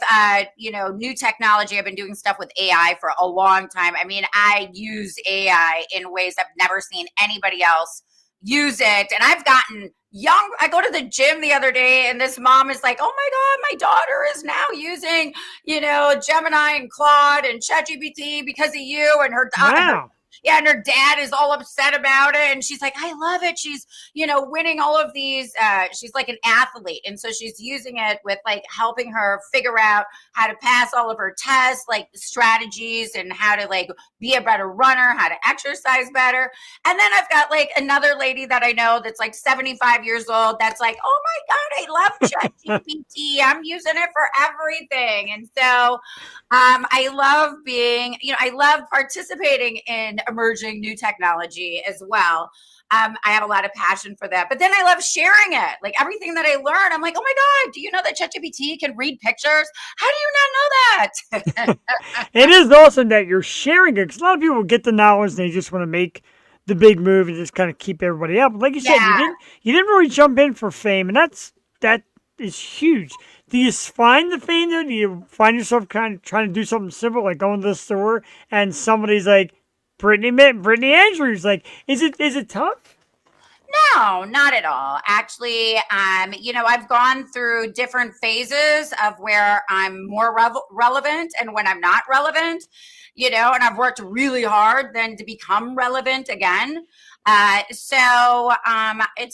new technology, I've been doing stuff with AI for a long time. I mean, I use AI in ways I've never seen anybody else use it. And I've gotten I go to the gym the other day and this mom is like, oh my God, my daughter is now using, Gemini and Claude and ChatGPT because of you. And Wow. yeah, and her dad is all upset about it. And she's like, I love it. She's, winning all of these. She's like an athlete. And so she's using it with like helping her figure out how to pass all of her tests, like strategies and how to like be a better runner, how to exercise better. And then I've got like another lady that I know that's like 75 years old. That's like, oh my God, I love ChatGPT. I'm using it for everything. And so I love I love participating in emerging new technology as well. I have a lot of passion for that, but then I love sharing it. Like everything that I learn, I'm like, oh my God, do you know that ChatGPT can read pictures? How do you not know that? It is awesome that you're sharing it because a lot of people get the knowledge and they just want to make the big move and just kind of keep everybody up. Like you said, you didn't really jump in for fame, and that is huge. Do you find the fame though? Do you find yourself kind of trying to do something simple, like going to the store and somebody's like, Brittany Andrews, like, is it tough? No, not at all. Actually, I've gone through different phases of where I'm more relevant and when I'm not relevant, and I've worked really hard then to become relevant again. It's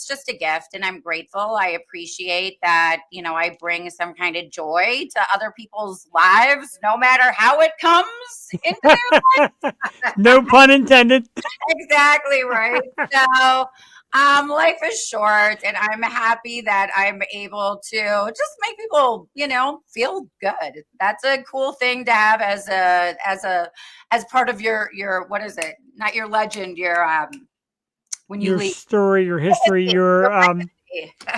just a gift and I'm grateful. I appreciate that, I bring some kind of joy to other people's lives, no matter how it comes into their life. No pun intended. Exactly right. So, life is short and I'm happy that I'm able to just make people, feel good. That's a cool thing to have as part of your, what is it? Not your legend, when you Your leave. story, your history, your legacy.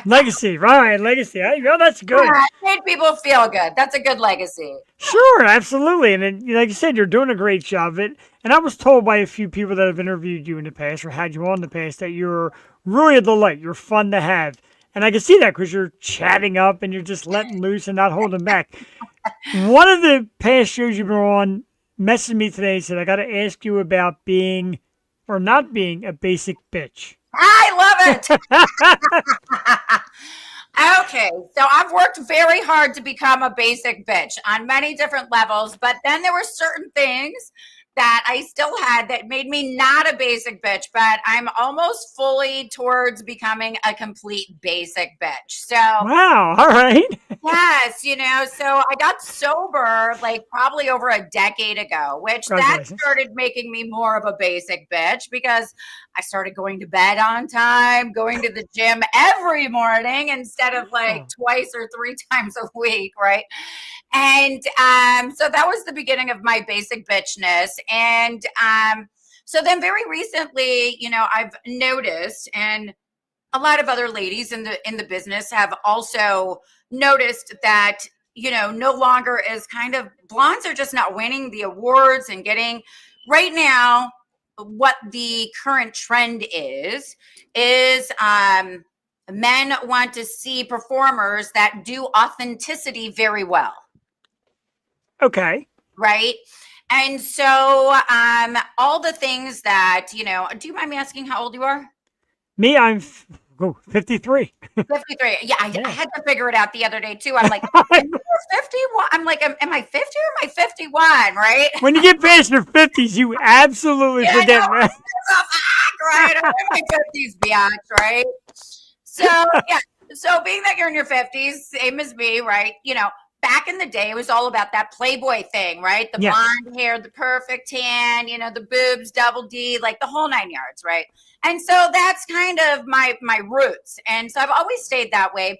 legacy, right? Legacy. That's good. Yeah, made people feel good. That's a good legacy. Sure, absolutely. And then, like you said, you're doing a great job of it. And I was told by a few people that have interviewed you in the past or had you on in the past that you're really a delight. You're fun to have. And I can see that because you're chatting up and you're just letting loose and not holding back. One of the past shows you've been on messaged me today and said, I got to ask you about being or not being a basic bitch. I love it. Okay, so I've worked very hard to become a basic bitch on many different levels, but then there were certain things that I still had that made me not a basic bitch, but I'm almost fully towards becoming a complete basic bitch. So, wow, all right. Yes, so I got sober like probably over a decade ago, which that started making me more of a basic bitch because I started going to bed on time, going to the gym every morning instead of like twice or three times a week, right? And so that was the beginning of my basic bitchness. And so then very recently, I've noticed, and a lot of other ladies in the business have also noticed that no longer is kind of blondes are just not winning the awards and getting right now. What the current trend is men want to see performers that do authenticity very well. Okay. Right. And so all the things that, do you mind me asking how old you are? Me, I'm 53. 53. Yeah, I had to figure it out the other day too. I'm like, am I 51? I'm like, am I 50 or am I 51? Right? When you get past your 50s, you absolutely forget. Right? I'm in my 50s, biatch, right? So yeah. So being that you're in your 50s, same as me, right? Back in the day, it was all about that Playboy thing, right? The blonde hair, the perfect tan, the boobs, double D, like the whole 9 yards, right? And so that's kind of my roots. And so I've always stayed that way.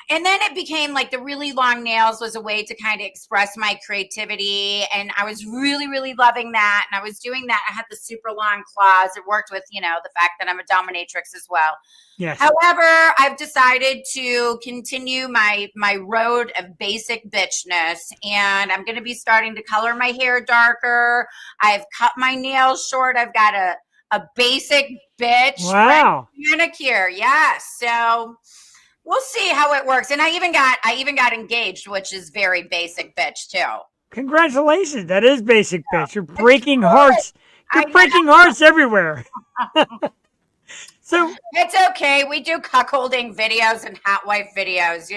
And then it became like the really long nails was a way to kind of express my creativity. And I was really, really loving that. And I was doing that. I had the super long claws. It worked with, the fact that I'm a dominatrix as well. Yes. However, I've decided to continue my road of basic bitchness. And I'm going to be starting to color my hair darker. I've cut my nails short. I've got a basic bitch manicure. Yes. So we'll see how it works. And I even got engaged, which is very basic bitch too. Congratulations. That is basic bitch. You're breaking hearts. You're breaking hearts everywhere. So It's okay. We do cuckolding videos and hot wife videos,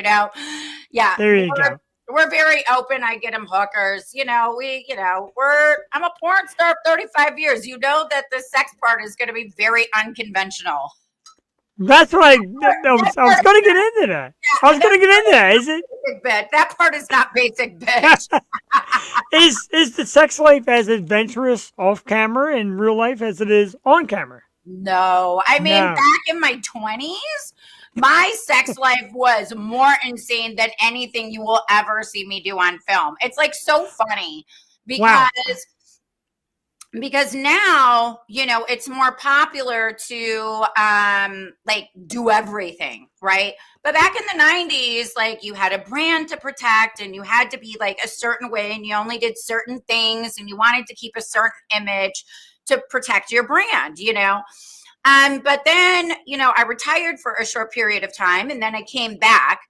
Yeah. there you go. We're very open. I get them hookers. I'm a porn star of 35 years. You know that the sex part is going to be very unconventional. That's what I was going to get into that. I was going to get into that. Is it? Basic bitch. That part is not basic, bitch. Is the sex life as adventurous off camera in real life as it is on camera? No. I mean, No. back in my 20s, my sex life was more insane than anything you will ever see me do on film. It's like so funny because Wow. because now, it's more popular to like do everything, right? But back in the 90s, like you had a brand to protect and you had to be like a certain way and you only did certain things and you wanted to keep a certain image to protect your brand, but then, I retired for a short period of time and then I came back.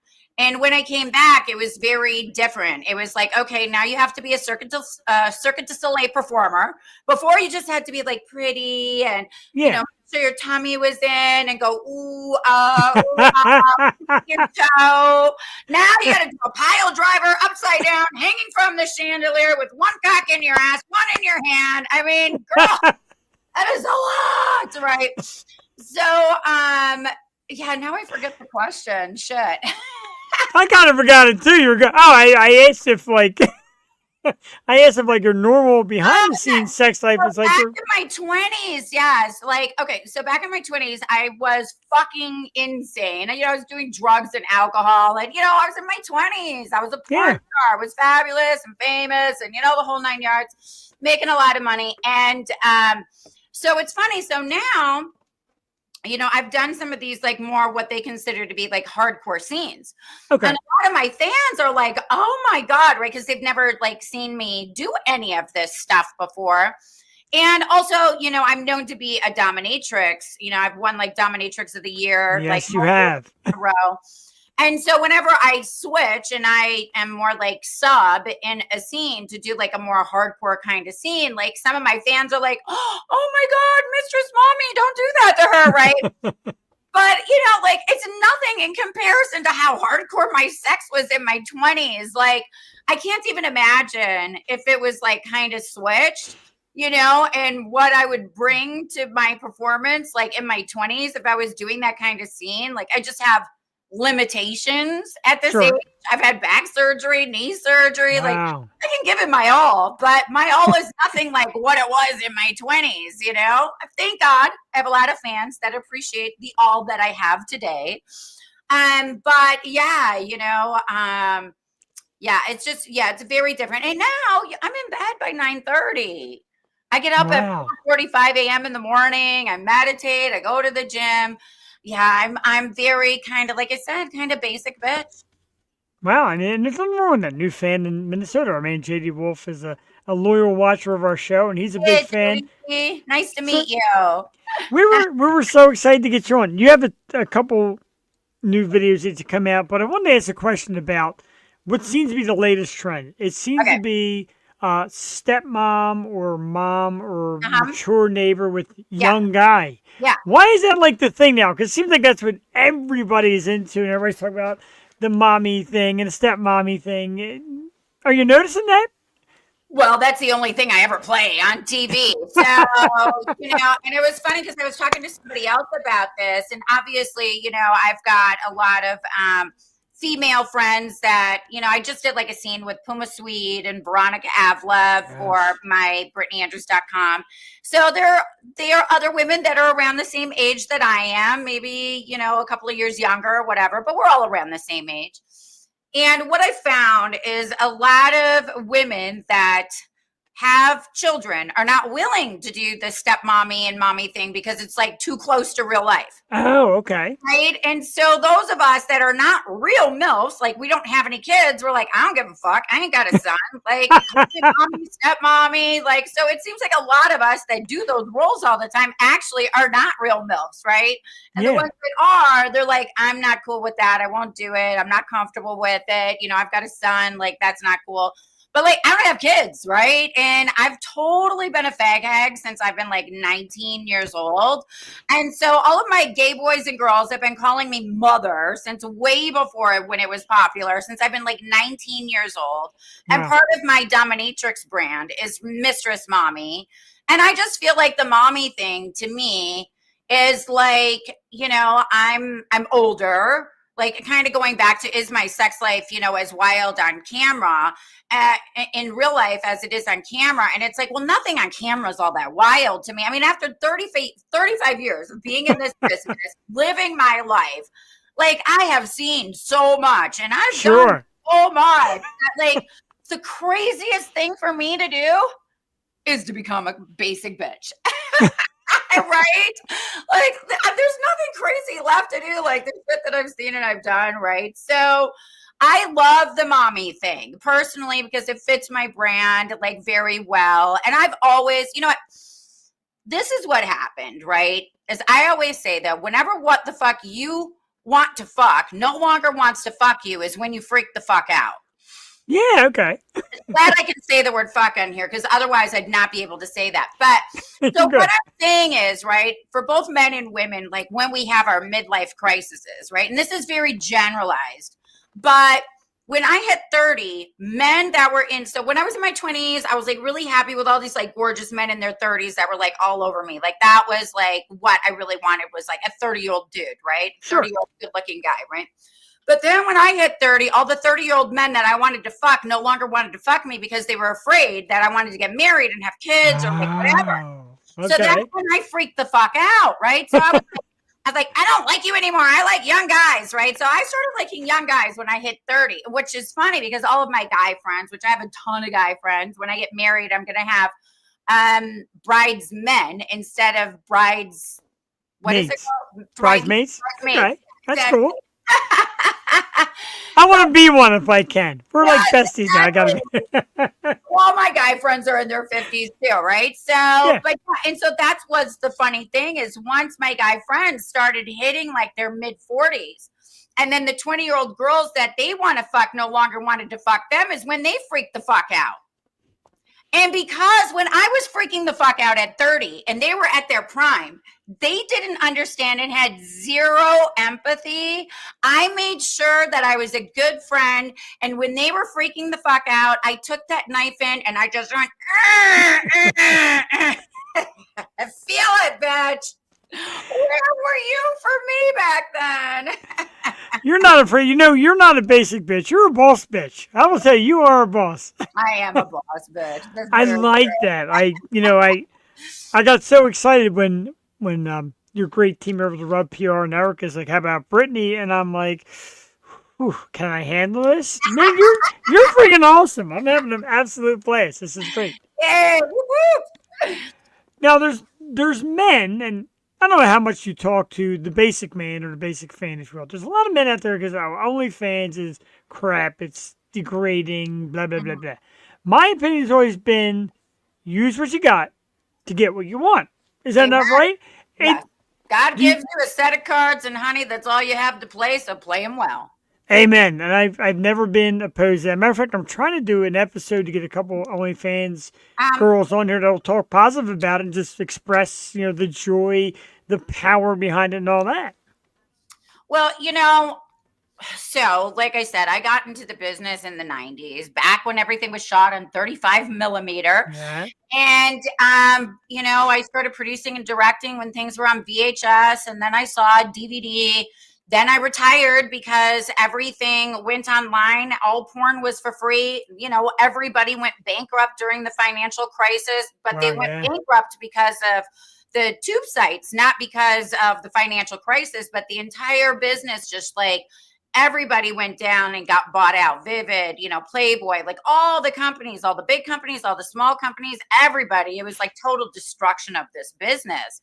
And when I came back, it was very different. It was like, okay, now you have to be a Cirque du Soleil performer. Before you just had to be like pretty and, Yeah. so your tummy was in and go, ooh, your toe. Now you got to do a pile driver upside down, hanging from the chandelier with one cock in your ass, one in your hand. I mean, girl, that is a lot, right? So, yeah, now I forget the question. Shit. I kind of forgot it too. You were I asked if like your normal behind the scenes sex life was like back your. in my 20s, yes. Like, okay, so back in my 20s, I was fucking insane. I was doing drugs and alcohol, and I was in my 20s. I was a porn star. I was fabulous and famous, and the whole 9 yards, making a lot of money. And so it's funny. So now, I've done some of these like more what they consider to be like hardcore scenes. Okay. And a lot of my fans are like, oh my God, right? Because they've never like seen me do any of this stuff before. And also, I'm known to be a dominatrix. I've won like dominatrix of the year. Yes, like you have. in a row. And so whenever I switch and I am more like sub in a scene to do like a more hardcore kind of scene, like some of my fans are like, oh my God, Mistress Mommy, don't do that to her, right? But, like it's nothing in comparison to how hardcore my sex was in my 20s. Like I can't even imagine if it was like kind of switched, and what I would bring to my performance, like in my 20s, if I was doing that kind of scene. Like I just have limitations at this age. I've had back surgery, knee surgery. Like I can give it my all, but my all is nothing like what it was in my 20s. Thank God I have a lot of fans that appreciate the all that I have today. But yeah, it's very different. And now I'm in bed by 9:30. I get up at 4:45 a.m. in the morning. I meditate. I go to the gym. Yeah, I'm very kind of, like I said, kind of basic bitch. Wow, I mean, there's nothing wrong with that. New fan in Minnesota. I mean, JD Wolf is a loyal watcher of our show, and he's a big fan. Nice to meet you. We were so excited to get you on. You have a couple new videos that come out, but I wanted to ask a question about what seems to be the latest trend. It seems to be stepmom or mom or mature neighbor with young guy. Yeah. Why is that like the thing now? Because it seems like that's what everybody's into, and everybody's talking about the mommy thing and the stepmommy thing. Are you noticing that? Well, that's the only thing I ever play on TV. So, and it was funny because I was talking to somebody else about this, and obviously, I've got a lot of female friends that, I just did like a scene with Puma Swede and Veronica Avla for my BrittanyAndrews.com. So there are other women that are around the same age that I am, maybe, a couple of years younger or whatever, but we're all around the same age. And what I found is a lot of women that have children are not willing to do the stepmommy and mommy thing because it's like too close to real life. Oh, okay. Right. And so those of us that are not real MILFs, like we don't have any kids, we're like, I don't give a fuck. I ain't got a son. Like mommy, stepmommy. Like, so it seems like a lot of us that do those roles all the time actually are not real MILFs. Right. And the ones that are, they're like, I'm not cool with that. I won't do it. I'm not comfortable with it. I've got a son. Like, that's not cool. But like, I don't have kids, right? And I've totally been a fag hag since I've been like 19 years old. And so all of my gay boys and girls have been calling me mother since way before when it was popular, since I've been like 19 years old. And Wow. part of my dominatrix brand is Mistress Mommy. And I just feel like the mommy thing to me is like, I'm older, like kind of going back to, is my sex life, as wild on camera in real life as it is on camera? And it's like, well, nothing on camera is all that wild to me. I mean, after 35 years of being in this business, living my life, like I have seen so much and I've done Sure. so much. Like the craziest thing for me to do is to become a basic bitch. Right? Like, there's nothing crazy left to do. Like, the shit that I've seen and I've done, right? So, I love the mommy thing personally because it fits my brand like very well. And I've always, what? This is what happened, right? As I always say that whenever what the fuck you want to fuck no longer wants to fuck you is when you freak the fuck out. Yeah, okay. Glad I can say the word fuck on here because otherwise I'd not be able to say that. But so what I'm saying is, right, for both men and women, like when we have our midlife crises, right, and this is very generalized, but when I hit 30, men that were so when I was in my 20s, I was like really happy with all these like gorgeous men in their 30s that were like all over me. Like that was like what I really wanted was like a 30-year-old dude, right? Sure. 30-year-old good looking guy, right? But then when I hit 30, all the 30-year-old men that I wanted to fuck no longer wanted to fuck me because they were afraid that I wanted to get married and have kids or like whatever. Okay. So that's when I freaked the fuck out, right? So I was like, I don't like you anymore. I like young guys, right? So I started liking young guys when I hit 30, which is funny because all of my guy friends, which I have a ton of guy friends, when I get married, I'm going to have bridesmen instead of brides. What is it called? Bridesmaids? Okay. That's Exactly. cool. I want to be one if I can. We're like besties now. I gotta be. All my guy friends are in their 50s too, right? So, and so that's what's the funny thing is once my guy friends started hitting like their mid 40s, and then the 20-year-old girls that they want to fuck no longer wanted to fuck them is when they freaked the fuck out. And because when I was freaking the fuck out at 30 and they were at their prime, they didn't understand and had zero empathy. I made sure that I was a good friend. And when they were freaking the fuck out, I took that knife in and I just went, feel it, bitch. Where were you for me back then? You're not afraid. You're not a basic bitch. You're a boss bitch. I will tell you, you are a boss. I am a boss bitch. I like that. I got so excited when your great team over the Rub PR and Erica's like, how about Brittany? And I'm like, whew, can I handle this? Man, you're freaking awesome. I'm having an absolute blast. This is great. Yeah, woo-hoo. Now there's men, and I don't know how much you talk to the basic man or the basic fan, if you will. There's a lot of men out there because OnlyFans is crap. It's degrading, blah, blah, blah, blah. My opinion has always been use what you got to get what you want. Is that not right? Yeah. God gives you a set of cards, and honey, that's all you have to play, so play them well. Amen. And I've never been opposed to that. Matter of fact, I'm trying to do an episode to get a couple OnlyFans girls on here that'll talk positive about it and just express, the joy, the power behind it and all that. Well, so like I said, I got into the business in the 90s, back when everything was shot on 35 millimeter. Yeah. And, I started producing and directing when things were on VHS, and then I saw DVD. Then I retired because everything went online. All porn was for free. Everybody went bankrupt during the financial crisis, but they went bankrupt because of the tube sites, not because of the financial crisis, but the entire business just like everybody went down and got bought out. Vivid, Playboy, like all the companies, all the big companies, all the small companies, everybody. It was like total destruction of this business.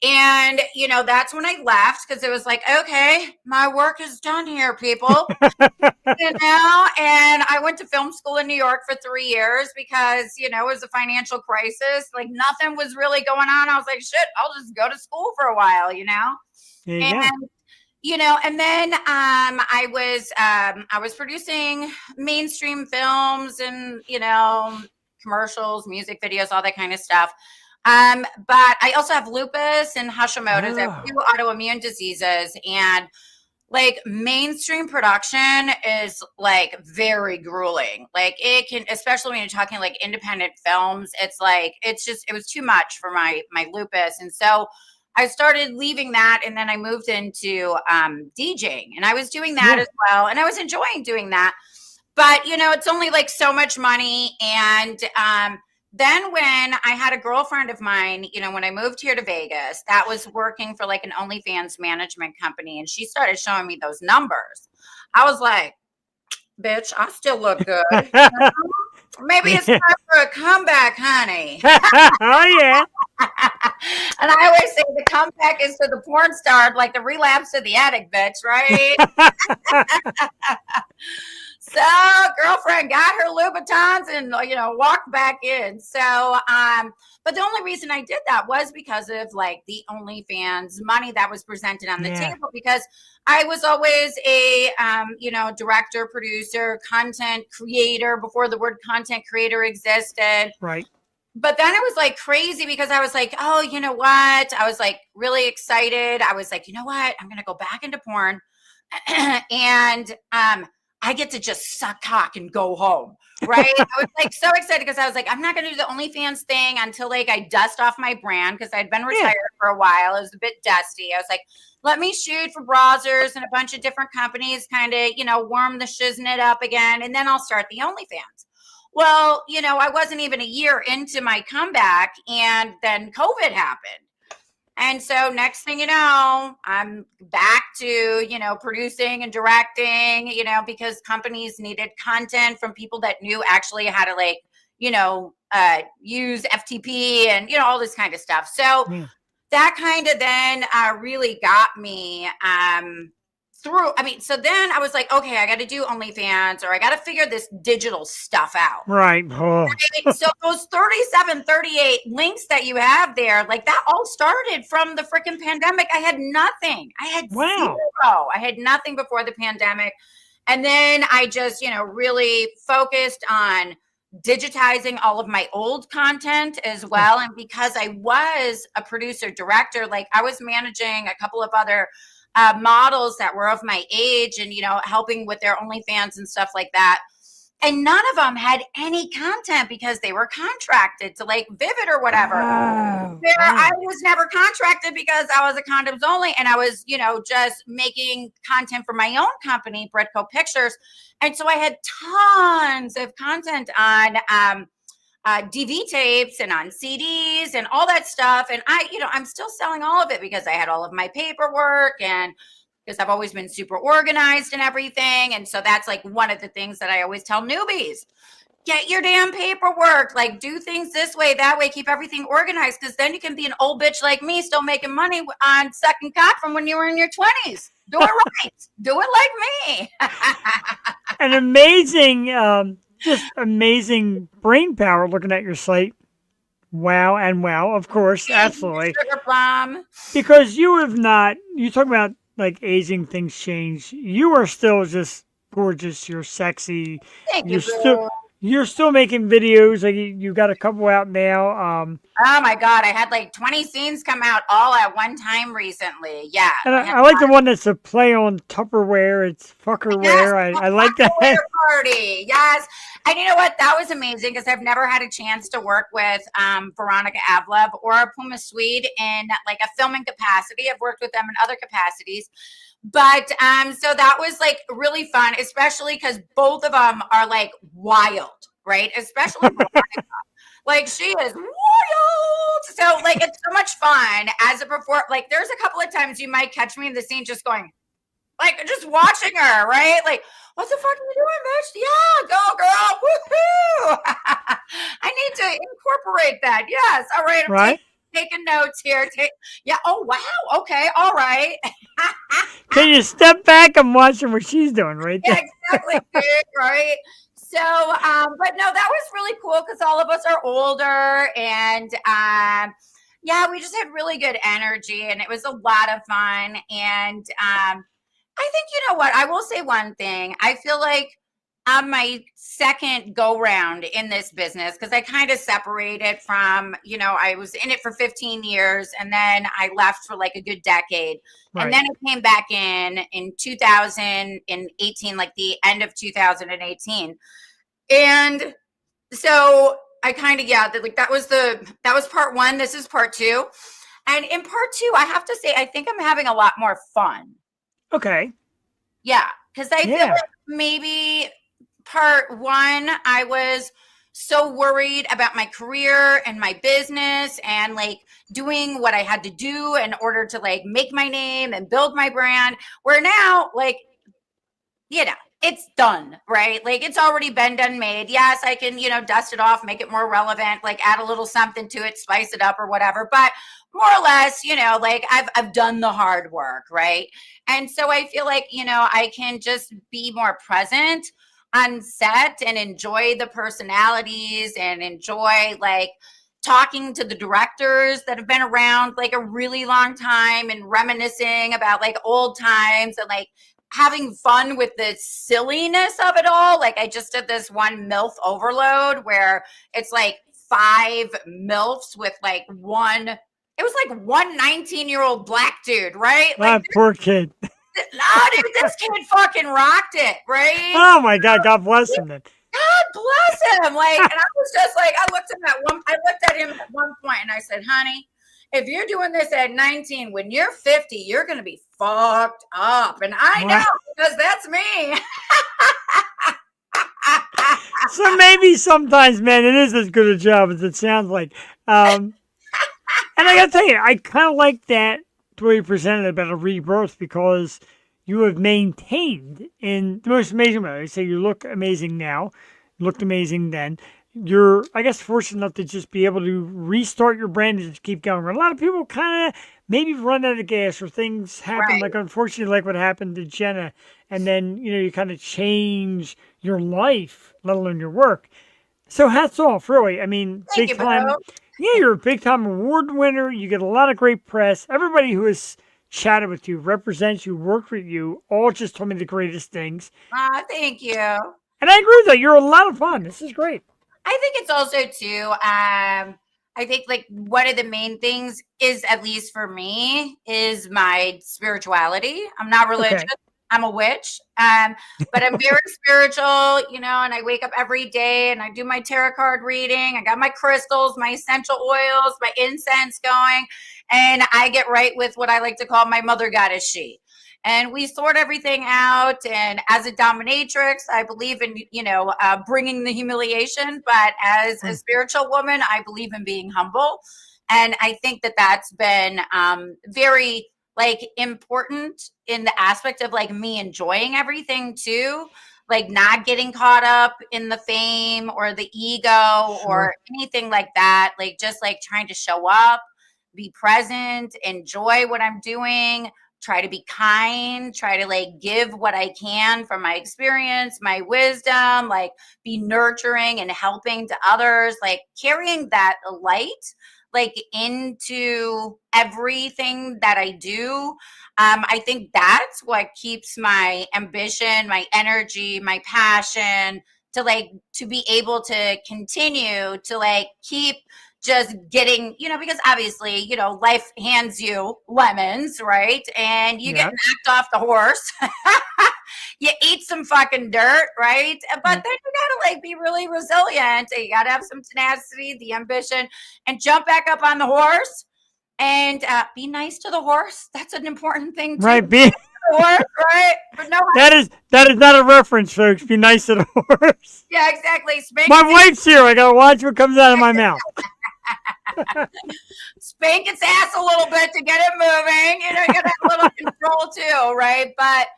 And, that's when I left because it was like, okay, my work is done here, people. And I went to film school in New York for 3 years because, it was a financial crisis. Like nothing was really going on. I was like, shit, I'll just go to school for a while, There you go. And then I was producing mainstream films and commercials, music videos, all that kind of stuff. But I also have lupus and Hashimoto's. I have Oh, two autoimmune diseases, and like mainstream production is like very grueling. Like it can, especially when you're talking like independent films, it was too much for my lupus. And so I started leaving that, and then I moved into DJing, and I was doing that yeah. as well, and I was enjoying doing that. But it's only like so much money. And then when I had a girlfriend of mine, when I moved here to Vegas, that was working for like an OnlyFans management company, and she started showing me those numbers. I was like, bitch, I still look good. Maybe it's time for a comeback, honey. Oh, yeah. And I always say the comeback is to the porn star, like the relapse to the addict, bitch, right? So girlfriend got her Louboutins and walked back in. So but the only reason I did that was because of like the OnlyFans money that was presented on the Yeah. table, because I was always a director, producer, content creator before the word content creator existed. Right. But then it was like crazy because I was like, oh, you know what? I was like really excited. I was like, you know what? I'm gonna go back into porn. And I get to just suck cock and go home. Right. I was like so excited because I was like, I'm not gonna do the OnlyFans thing until like I dust off my brand, because I'd been retired for a while. It was a bit dusty. I was like, let me shoot for browsers and a bunch of different companies, kind of, warm the shiznit up again, and then I'll start the OnlyFans. Well, I wasn't even a year into my comeback, and then COVID happened. And so next thing you know, I'm back to, producing and directing, because companies needed content from people that knew actually how to like, use FTP and, all this kind of stuff. So Yeah. that kind of then really got me through. I mean, so then I was like, okay, I got to do OnlyFans, or I got to figure this digital stuff out. Right. Oh, Right? So those 37, 38 links that you have there, like that all started from the freaking pandemic. I had nothing. I had wow. zero. I had nothing before the pandemic. And then I just, really focused on digitizing all of my old content as well. And because I was a producer director, like I was managing a couple of other models that were of my age and, helping with their OnlyFans and stuff like that. And none of them had any content because they were contracted to like Vivid or whatever. Oh, Where wow. I was never contracted because I was a condoms only, and I was, just making content for my own company, Britco Pictures. And so I had tons of content on DV tapes and on CDs and all that stuff. And I'm still selling all of it because I had all of my paperwork, and because I've always been super organized and everything. And so that's like one of the things that I always tell newbies: get your damn paperwork, like do things this way, that way, keep everything organized. Because then you can be an old bitch like me, still making money on sucking cock from when you were in your 20s. Do it right. Do it like me. An amazing, just amazing brain power looking at your site. Wow and wow, of course, absolutely. Sugar plum. Because you have not, you talk about like aging, things change. You are still just gorgeous. You're sexy. Thank you, You're boo. still, you're still making videos. Like you got a couple out now. Oh my God, I had like 20 scenes come out all at one time recently. Yeah. And I had I like the one that's a play on Tupperware. It's fuckerware. I like that. Party. Yes. And you know what? That was amazing because I've never had a chance to work with Veronica Avlev or Puma Swede in like a filming capacity. I've worked with them in other capacities. But so that was like really fun, especially because both of them are like wild, right? Especially Veronica. Like she is wild. So like it's so much fun as a performer. Like there's a couple of times you might catch me in the scene just going, like just watching her, right? Like, what the fuck are you doing, bitch? Yeah, go girl. Woohoo. I need to incorporate that. Yes. All right. I'm Right? taking notes here. Yeah. Oh wow. Okay. All right. Can you step back and watch what she's doing right there? Yeah, exactly. Dude, right. So, but no, that was really cool because all of us are older, and Yeah, we just had really good energy and it was a lot of fun. And I think, you know what, I will say one thing. I feel like on my second go round in this business, because I kind of separated from, I was in it for 15 years and then I left for like a good decade. And Right. then I came back in 2018, like the end of 2018. And so I kind of, yeah, like that was part one. This is part two. And in part two, I have to say, I think I'm having a lot more fun. Okay. Yeah. Cause I feel Yeah. like maybe part one, I was so worried about my career and my business and like doing what I had to do in order to like make my name and build my brand. Where now, like, it's done, right? Like it's already been done, made. Yes, I can, dust it off, make it more relevant, like add a little something to it, spice it up or whatever. But more or less, like I've done the hard work, right? And so I feel like, I can just be more present on set and enjoy the personalities and enjoy like talking to the directors that have been around like a really long time and reminiscing about like old times and like having fun with the silliness of it all. Like I just did this one MILF overload where it's like 5 MILFs with like one, it was like one 19-year-old black dude, right? Like, Poor kid. no, dude, this kid fucking rocked it, right? Oh my God. God bless him then. God bless him. Like, and I was just like, I looked at him at one point and I said, honey, if you're doing this at 19, when you're 50, you're going to be fucked up. And I know because that's me. So maybe sometimes, man, it is as good a job as it sounds like. And I got to tell you, I kind of like that the way you presented about a rebirth because you have maintained in the most amazing way. I say you look amazing now, you looked amazing then. You're, I guess, fortunate enough to just be able to restart your brand and just keep going. A lot of people kind of maybe run out of gas or things happen, Right. like unfortunately, like what happened to Jenna, and then you kind of change your life, let alone your work. So hats off, really. I mean, Thank big you, time. bro. Yeah, you're a big time award winner. You get a lot of great press. Everybody who has chatted with you, represents you, worked with you, all just told me the greatest things. Thank you. And I agree with that. You're a lot of fun. This is great. I think it's also too. I think like one of the main things is, at least for me, is my spirituality. I'm not religious. Okay. I'm a witch, but I'm very spiritual, and I wake up every day and I do my tarot card reading. I got my crystals, my essential oils, my incense going, and I get right with what I like to call my mother goddess she. And we sort everything out. And as a dominatrix, I believe in, bringing the humiliation. But as a spiritual woman, I believe in being humble. And I think that that's been very like important in the aspect of like me enjoying everything too, like not getting caught up in the fame or the ego or anything like that, like just like trying to show up, be present, enjoy what I'm doing, try to be kind, try to like give what I can from my experience, my wisdom, like be nurturing and helping to others, like carrying that light like into everything that I do. I think that's what keeps my ambition, my energy, my passion to like to be able to continue to like keep just getting, because obviously, life hands you lemons, right? And you get Yeah. knocked off the horse. You eat some fucking dirt, right? But then you gotta like be really resilient. You gotta have some tenacity, the ambition, and jump back up on the horse and be nice to the horse. That's an important thing too. Right. Be The horse, right? But no, that is not a reference, folks. Be nice to the horse. yeah, exactly. My wife's here. I gotta watch what comes out of my mouth. Spank its ass a little bit to get it moving. You gotta have a little control too, right? But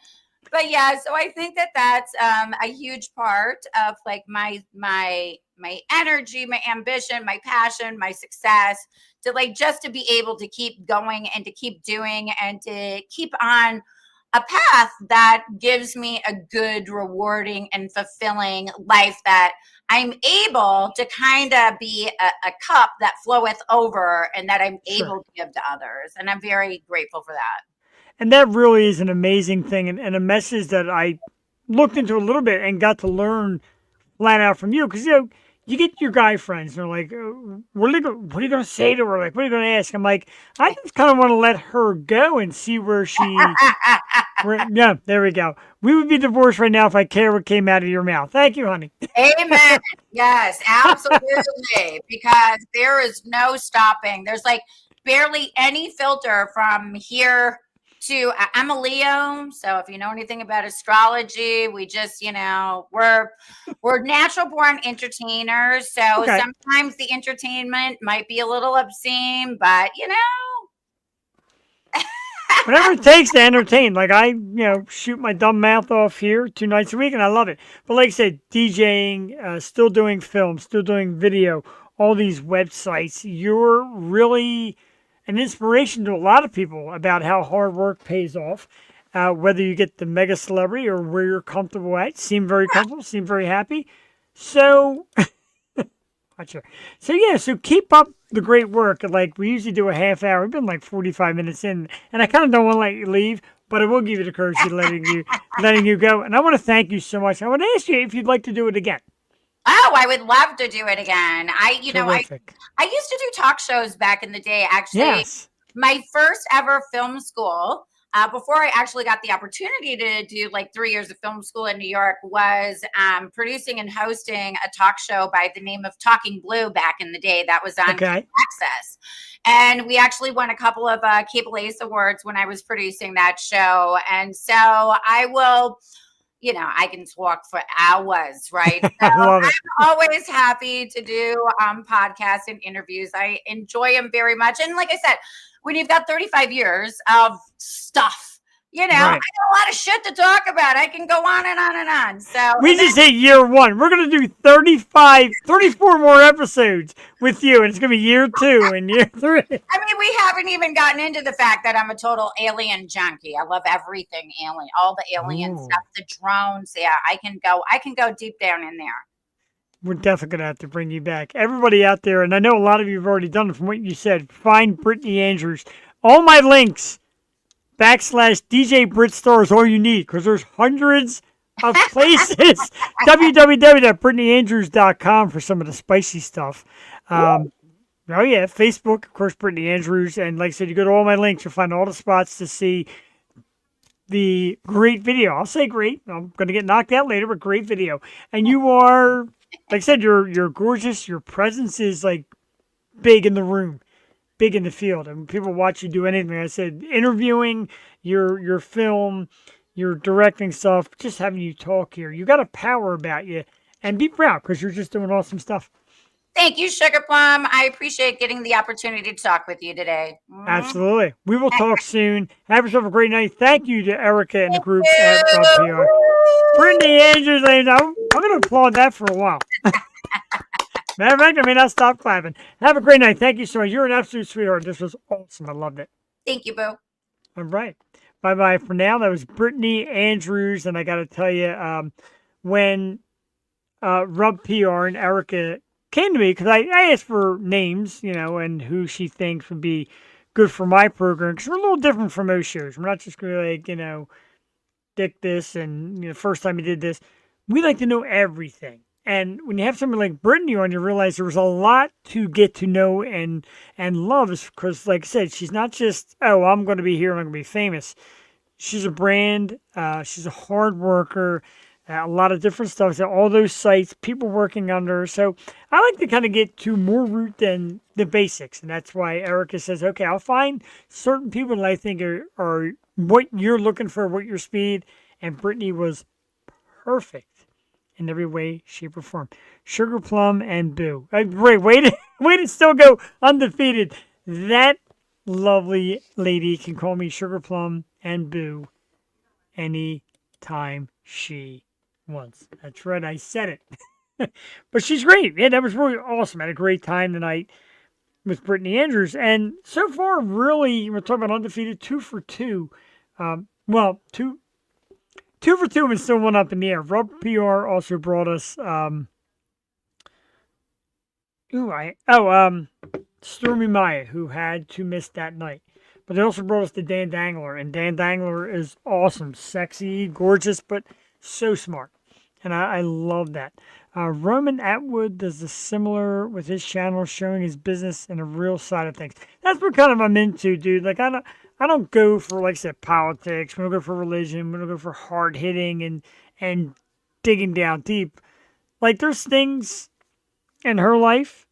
yeah, so I think that that's a huge part of like my energy, my ambition, my passion, my success, to like just to be able to keep going and to keep doing and to keep on a path that gives me a good, rewarding, and fulfilling life that I'm able to kind of be a cup that floweth over and that I'm Sure. able to give to others. And I'm very grateful for that. And that really is an amazing thing, and a message that I looked into a little bit and got to learn flat out from you. Because, you get your guy friends, and they're like, what are you going to say to her? Like, what are you going to ask? I'm like, I just kind of want to let her go and see where yeah, there we go. We would be divorced right now if I care what came out of your mouth. Thank you, honey. Amen. Yes, absolutely. Because there is no stopping. There's like barely any filter from here to I'm a Leo. So if you know anything about astrology, we just, we're natural born entertainers. So Okay. sometimes the entertainment might be a little obscene, but Whatever it takes to entertain. Like I, shoot my dumb mouth off here 2 nights a week, and I love it. But like I said, DJing, still doing film, still doing video, all these websites. You're really an inspiration to a lot of people about how hard work pays off. Whether you get the mega celebrity or where you're comfortable at, seem very comfortable, seem very happy. So. Gotcha. So keep up the great work. Like we usually do a half hour. We've been like 45 minutes in, and I kind of don't want to let you leave, but I will give you the courtesy letting you go. And I want to thank you so much. I want to ask you if you'd like to do it again. Oh, I would love to do it again. I used to do talk shows back in the day. Actually, yes. My first ever film school. Before I actually got the opportunity to do like 3 years of film school in New York was producing and hosting a talk show by the name of Talking Blue back in the day. That was on Access. And we actually won a couple of Cable Ace Awards when I was producing that show. And so I will, I can talk for hours, right? So I'm always happy to do podcasts and interviews. I enjoy them very much. And like I said, when you've got 35 years of stuff, I got a lot of shit to talk about. I can go on and on and on. So we just hit year 1. We're going to do 34 more episodes with you. And it's going to be year 2 and year 3. I mean, we haven't even gotten into the fact that I'm a total alien junkie. I love everything alien, all the alien stuff, the drones. Yeah, I can go deep down in there. We're definitely going to have to bring you back. Everybody out there, and I know a lot of you have already done it from what you said, find Brittany Andrews. All my links, /DJ Britstar is all you need, because there's hundreds of places. www.BrittanyAndrews.com for some of the spicy stuff. Facebook, of course, Brittany Andrews. And like I said, you go to all my links, you'll find all the spots to see the great video. I'll say great. I'm going to get knocked out later, but great video. And you are... like I said, you're gorgeous. Your presence is like big in the room, big in the field. And when people watch you do anything, I said, interviewing, your film, your directing stuff, just having you talk here. You got a power about you, and be proud because you're just doing awesome stuff. Thank you, Sugar Plum. I appreciate getting the opportunity to talk with you today. Absolutely. We will talk soon. Have yourself a great night. Thank you to Erica and the group at PR. Brittany Andrews, I'm going to applaud that for a while. Matter of fact, I may not stop clapping. Have a great night. Thank you so much. You're an absolute sweetheart. This was awesome. I loved it. Thank you, Boo. All right. Bye-bye for now. That was Brittany Andrews. And I got to tell you, when Rub PR and Erica came to me, because I asked for names, and who she thinks would be good for my program, because we're a little different from most shows. We're not just going to like, dick this and first time you did this. We like to know everything. And when you have somebody like Brittany on, you realize there was a lot to get to know and love, because like I said, she's not just, I'm going to be here and I'm going to be famous. She's a brand. She's a hard worker. A lot of different stuff. So all those sites, people working under her. So I like to kind of get to more root than the basics. And that's why Erica says, okay, I'll find certain people that I think are what you're looking for, what your speed. And Brittany was perfect in every way, shape, or form. Sugar Plum and Boo. Way to still go undefeated. That lovely lady can call me Sugar Plum and Boo anytime she wants. That's right, I said it. But she's great. Yeah, that was really awesome. I had a great time tonight with Brittany Andrews. And so far, really, we're talking about undefeated, 2 for 2. Well, two for two and still one up in the air. Rub PR also brought us Stormy Maya, who had to miss that night. But they also brought us to Dan Dangler, and Dan Dangler is awesome, sexy, gorgeous, but so smart. And I love that. Roman Atwood does a similar with his channel, showing his business and a real side of things. That's what kind of I'm into, dude. Like I don't go for, like I said, politics. We don't go for religion. We don't go for hard hitting and digging down deep. Like there's things in her life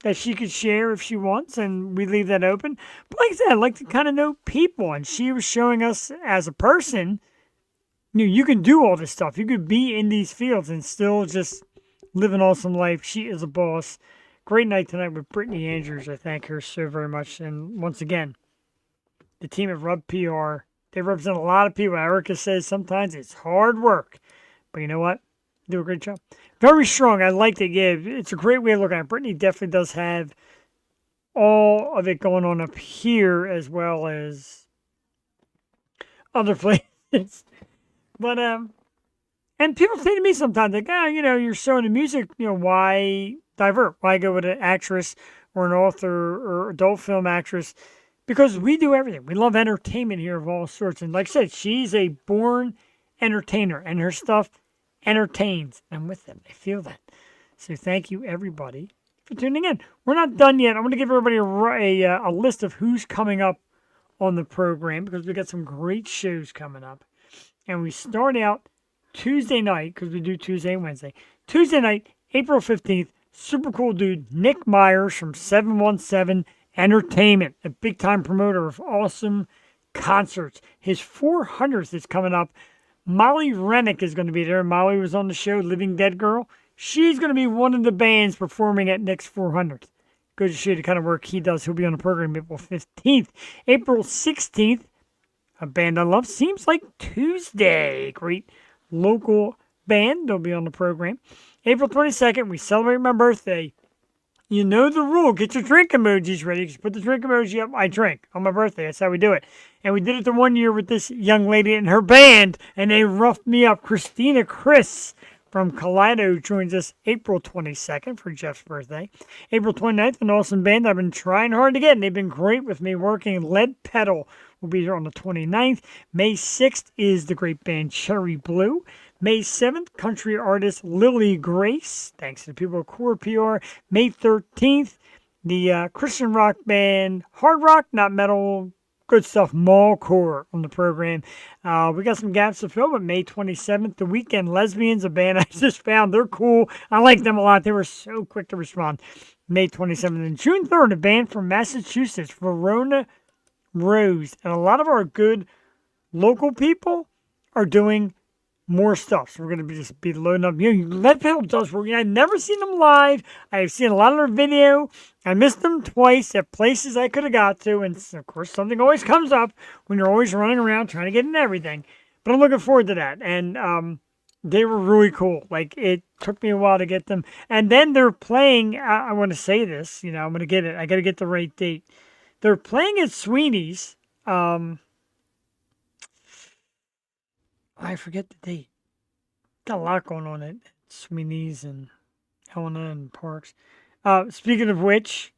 that she could share if she wants, and we leave that open. But like I said, I like to kind of know people, and she was showing us as a person, you can do all this stuff. You could be in these fields and still just live an awesome life. She is a boss. Great night tonight with Brittany Andrews. I thank her so very much. And once again, the team at Rub PR, they represent a lot of people. Erica says sometimes it's hard work, but you know what? They do a great job. Very strong. I liked it. Yeah, it's a great way of looking at it. Brittany definitely does have all of it going on up here as well as other places. But and people say to me sometimes, like, you're showing the music, why divert? Why go with an actress or an author or adult film actress? Because we do everything. We love entertainment here of all sorts. And like I said, she's a born entertainer, and her stuff entertains. I'm with them. I feel that. So thank you, everybody, for tuning in. We're not done yet. I'm going to give everybody a list of who's coming up on the program, because we got some great shows coming up. And we start out Tuesday night, because we do Tuesday and Wednesday. Tuesday night, April 15th, super cool dude, Nick Myers from 717 Entertainment, a big-time promoter of awesome concerts. His 400th is coming up. Molly Rennick is going to be there. Molly was on the show, Living Dead Girl. She's going to be one of the bands performing at Nick's 400th. Good to show you the kind of work he does. He'll be on the program April 15th. April 16th, a band I love, Seems Like Tuesday. Great local band. They'll be on the program. April 22nd, we celebrate my birthday. You know the rule. Get your drink emojis ready. Just put the drink emoji up. I drink on my birthday. That's how we do it. And we did it the one year with this young lady and her band, and they roughed me up. Christina Chris from Kaleido joins us April 22nd for Jeff's birthday. April 29th, an awesome band I've been trying hard to get, and they've been great with me working. Lead Pedal will be here on the 29th. May 6th is the great band Cherry Blue. May 7th, country artist Lily Grace, thanks to the people at Core PR. May 13th, the Christian rock band, hard rock, not metal, good stuff, Mallcore on the program. We got some gaps to fill, but May 27th, The Weekend Lesbians, a band I just found. They're cool. I like them a lot. They were so quick to respond. May 27th. And June 3rd, a band from Massachusetts, Verona Rose. And a lot of our good local people are doing more stuff. So we're going to just be loading up. Lead Pedal does work. I've never seen them live. I've seen a lot of their video. I missed them twice at places I could have got to. And of course, something always comes up when you're always running around trying to get in everything. But I'm looking forward to that. And they were really cool. Like, it took me a while to get them. And then they're playing, I want to say this, I'm going to get it. I got to get the right date. They're playing at Sweeney's. I forget the date. Got a lot going on at Sweeney's and Helena and Parks. Speaking of which,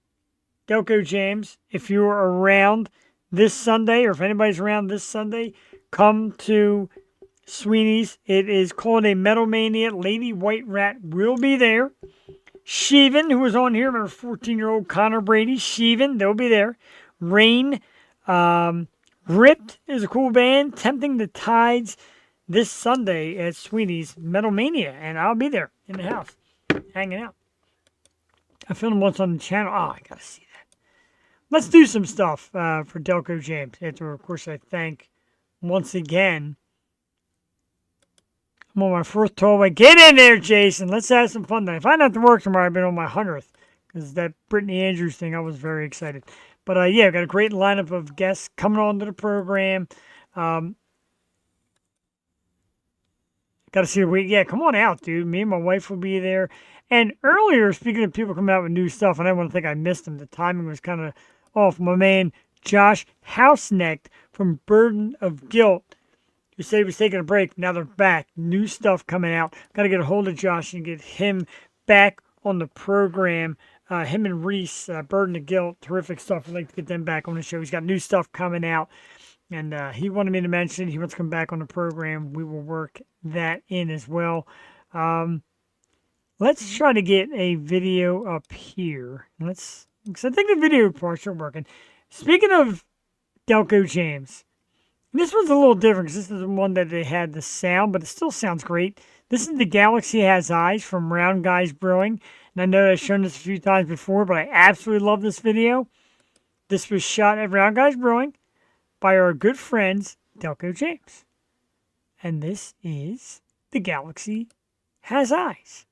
Delco James, if you're around this Sunday, or if anybody's around this Sunday, come to Sweeney's. It is called a Metal Mania. Lady White Rat will be there. Sheevan, who was on here, remember 14-year-old Connor Brady. Sheevan, they'll be there. Rain. Ripped is a cool band. Tempting the Tides this Sunday at Sweeney's Metal Mania, and I'll be there in the house, hanging out. I filmed them once on the channel. Oh, I gotta see that. Let's do some stuff for Delco James. After, of course, I thank once again. I'm on my fourth tollway. Get in there, Jason. Let's have some fun tonight. If I don't have to work tomorrow, I've been on my 100th, because that Brittany Andrews thing, I was very excited. But yeah, I've got a great lineup of guests coming on to the program. Got to see the week. Yeah, come on out, dude. Me and my wife will be there. And earlier, speaking of people coming out with new stuff, and I don't want to think I missed them. The timing was kind of off. My man, Josh Houseneck from Burden of Guilt, who said he was taking a break. Now they're back. New stuff coming out. Got to get a hold of Josh and get him back on the program. Him and Reese, Burden of Guilt, terrific stuff. I'd like to get them back on the show. He's got new stuff coming out. And he wanted me to mention he wants to come back on the program. We will work that in as well. Let's try to get a video up here. Because I think the video parts are working. Speaking of Delco James, this one's a little different because this is the one that they had the sound, but it still sounds great. This is The Galaxy Has Eyes from Round Guys Brewing. And I know I've shown this a few times before, but I absolutely love this video. This was shot at Round Guys Brewing by our good friends, Delco James. And this is The Galaxy Has Eyes.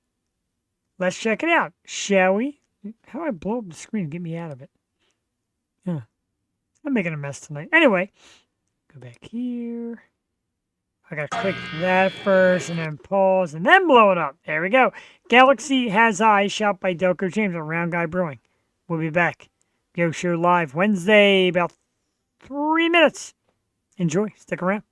Let's check it out, shall we? How do I blow up the screen and get me out of it? Yeah. I'm making a mess tonight. Anyway, go back here. I gotta click that first and then pause and then blow it up. There we go. Galaxy Has Eyes, shot by Delco James on Round Guy Brewing. We'll be back. Go Show live Wednesday, about 3 minutes. Enjoy. Stick around.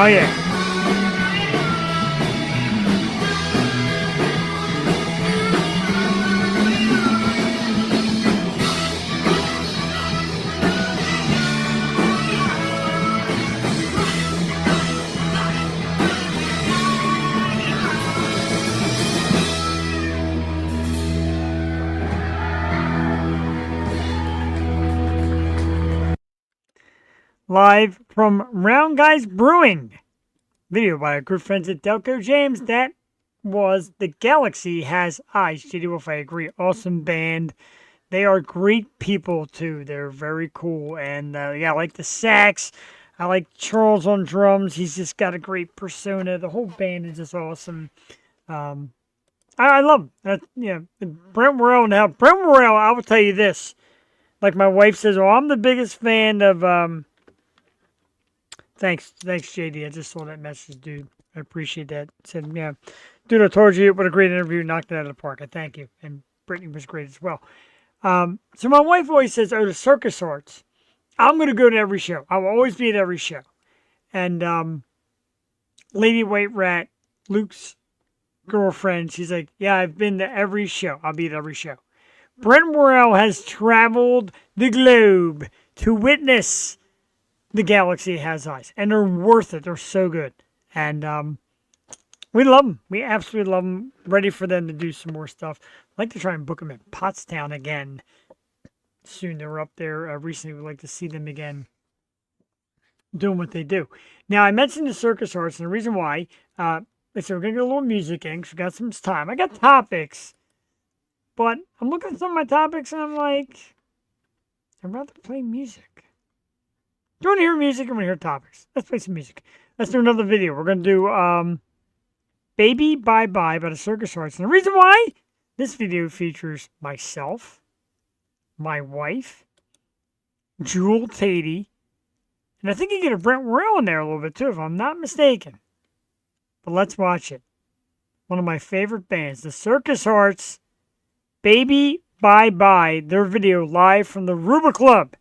Oh, yeah. Live from Round Guys Brewing. Video by our good friends at Delco James. That was The Galaxy Has Eyes. JD Wolf, I agree. Awesome band. They are great people, too. They're very cool. And, yeah, I like the sax. I like Charles on drums. He's just got a great persona. The whole band is just awesome. I love him. Yeah, Brent Worrell. Now, Brent Worrell, I will tell you this. Like my wife says, oh, I'm the biggest fan of... Thanks, JD. I just saw that message, dude. I appreciate that. Said, yeah, dude, I told you, what a great interview. Knocked it out of the park. I thank you. And Britney was great as well. So my wife always says, oh, the circus arts. I'm going to go to every show. I will always be at every show. And Lady White Rat, Luke's girlfriend, she's like, yeah, I've been to every show. I'll be at every show. Brent Worrell has traveled the globe to witness The Galaxy Has Eyes. And they're worth it. They're so good. And we love them. We absolutely love them. Ready for them to do some more stuff. I'd like to try and book them in Pottstown again soon. They were up there recently. We'd like to see them again doing what they do. Now, I mentioned the circus arts, and the reason why, I said we're going to get a little music in because we got some time. I got topics, but I'm looking at some of my topics, and I'm like, I'd rather play music. Do you want to hear music or want to hear topics? Let's play some music. Let's do another video. We're going to do Baby Bye Bye by the Circus Arts. And the reason why, this video features myself, my wife, Jewel Tatey, and I think you get a Brent Worrell in there a little bit too, if I'm not mistaken. But let's watch it. One of my favorite bands, the Circus Arts, Baby Bye Bye, their video live from the Ruba Club.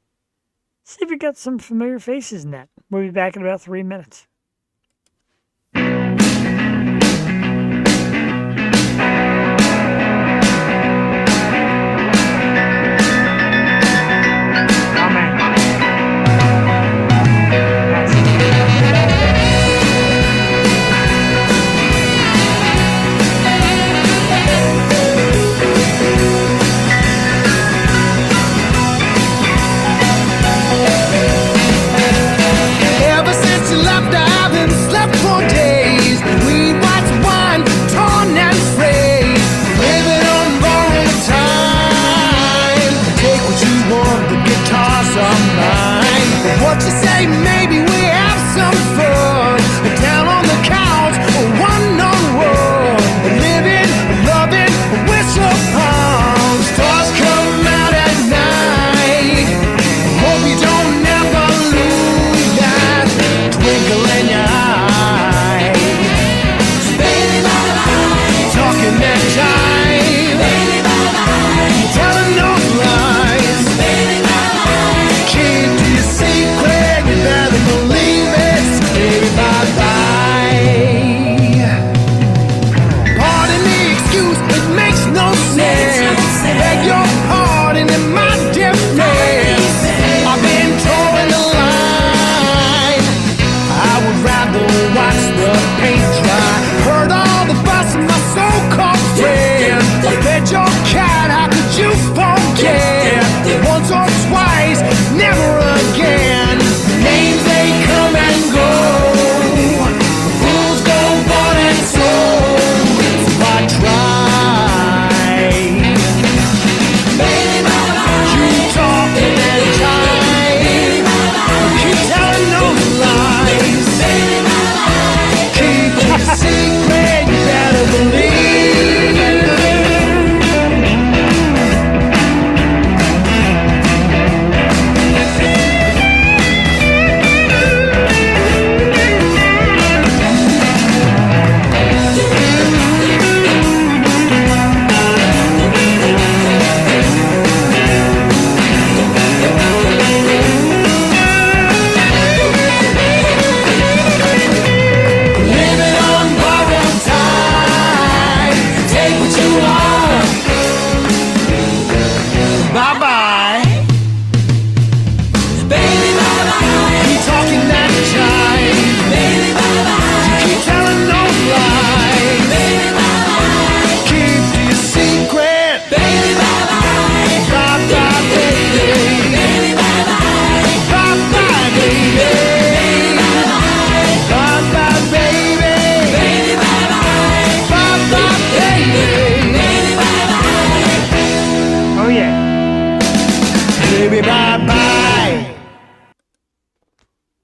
See if we got some familiar faces in that. We'll be back in about 3 minutes.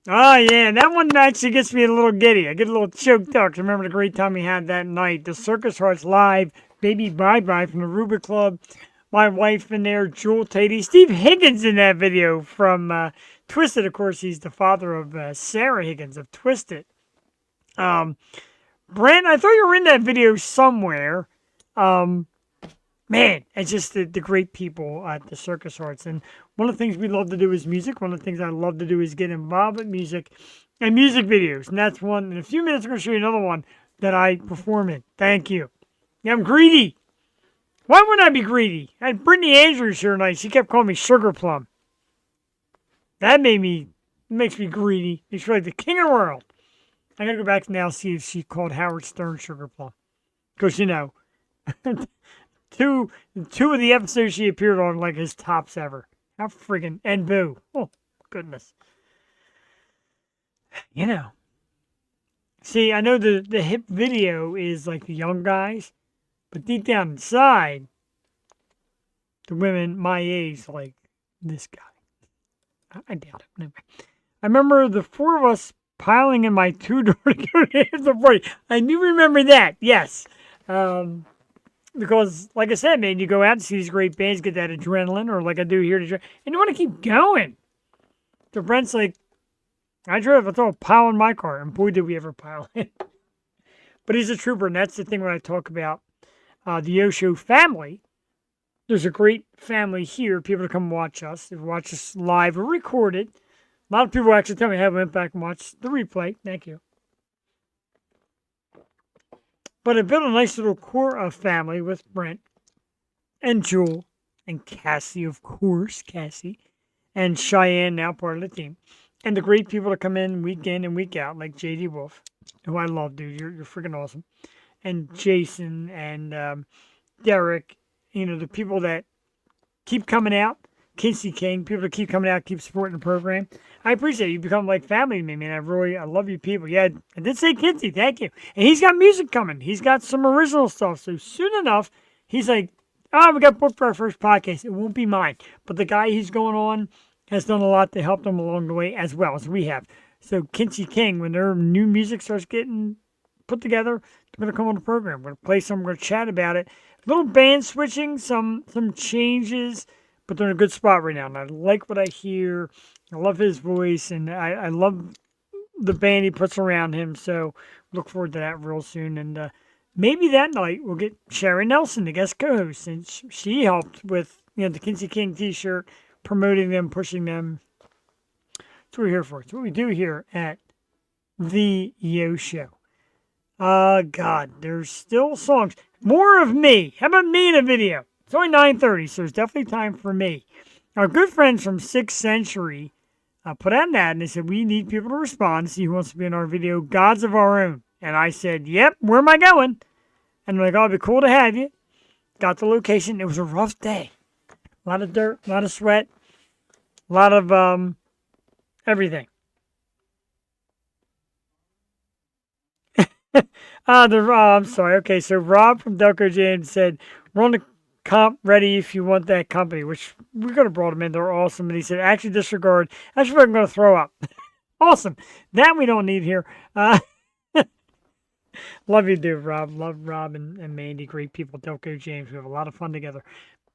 Oh, yeah, that one actually gets me a little giddy. I get a little choked up. Remember the great time we had that night. The Circus Arts Live, Baby Bye Bye from the Ruba Club. My wife in there, Jewel Tatey. Steve Higgins in that video from Twisted. Of course, he's the father of Sarah Higgins of Twisted. Brent, I thought you were in that video somewhere. man, it's just the great people at the Circus Arts. And one of the things we love to do is music. One of the things I love to do is get involved with music and music videos. And that's one. In a few minutes, I'm going to show you another one that I perform in. Thank you. Yeah, I'm greedy. Why wouldn't I be greedy? I had Brittany Andrews here tonight. She kept calling me Sugar Plum. That makes me greedy. Makes me like the king of the world. I got to go back now and see if she called Howard Stern Sugar Plum. Because, you know, two of the episodes she appeared on, like, his tops ever. How friggin', and Boo. Oh, goodness. You know. See, I know the hip video is, like, the young guys. But deep down inside, the women my age, like this guy. I doubt it. Anyway. I remember the four of us piling in my two-door to go to the party. I do remember that, yes. Because, like I said, man, you go out and see these great bands, get that adrenaline, or like I do here, and you want to keep going. So Brent's like, I drove, I thought, a pile in my car, and boy, did we ever pile in. But he's a trooper, and that's the thing when I talk about the Osho family. There's a great family here, people to come watch us. They watch us live or recorded. A lot of people actually tell me, I went back and watched the replay. Thank you. But I built a nice little core of family with Brent and Jewel and Cassie, of course, Cassie, and Cheyenne, now part of the team. And the great people that come in and week out, like J.D. Wolf, who I love, dude. You're freaking awesome. And Jason and Derek, you know, the people that keep coming out, Kinsey King, people that keep coming out, keep supporting the program. I appreciate it. You become like family to me, man. I love you people. Yeah, I did say Kinsey, thank you. And he's got music coming. He's got some original stuff. So soon enough, he's like, oh, we got booked for our first podcast. It won't be mine. But the guy he's going on has done a lot to help them along the way as well as we have. So Kinsey King, when their new music starts getting put together, they're going to come on the program. We're going to play some. We're going to chat about it. A little band switching, some changes, but they're in a good spot right now. And I like what I hear. I love his voice, and I love the band he puts around him. So look forward to that real soon. And maybe that night we'll get Sherry Nelson, the guest co-host, since she helped with the Kinsey King T-shirt, promoting them, pushing them. That's what we're here for. It's what we do here at the Yo Show. God, there's still songs. More of me. How about me in a video? It's only 9:30, so there's definitely time for me. Our good friends from 6th Century put out an ad, and they said, we need people to respond, see who wants to be in our video, Gods of Our Own. And I said, yep, where am I going? And they're like, oh, it'd be cool to have you. Got the location. It was a rough day. A lot of dirt, a lot of sweat, a lot of everything. I'm sorry. Okay, so Rob from Delco James said, we're on the comp ready if you want that company, which we could have brought him in. They're awesome. And he said, actually disregard. Actually, I'm going to throw up. Awesome. That we don't need here. Love you, dude, Rob. Love Rob and Mandy. Great people. Delco James. We have a lot of fun together.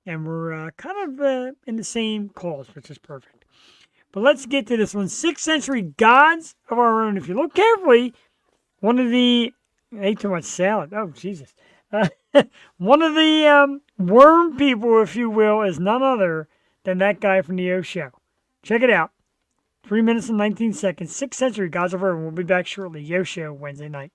And we're kind of in the same cause, which is perfect. But let's get to this one. 6th Century Gods of Our Own. If you look carefully, one of the... I ate too much salad. Oh, Jesus. One of the worm people, if you will, is none other than that guy from the Yo Show. Check it out. 3 minutes and 19 seconds. 6th Century Gods of Our Own. We'll be back shortly. Yo Show, Wednesday night.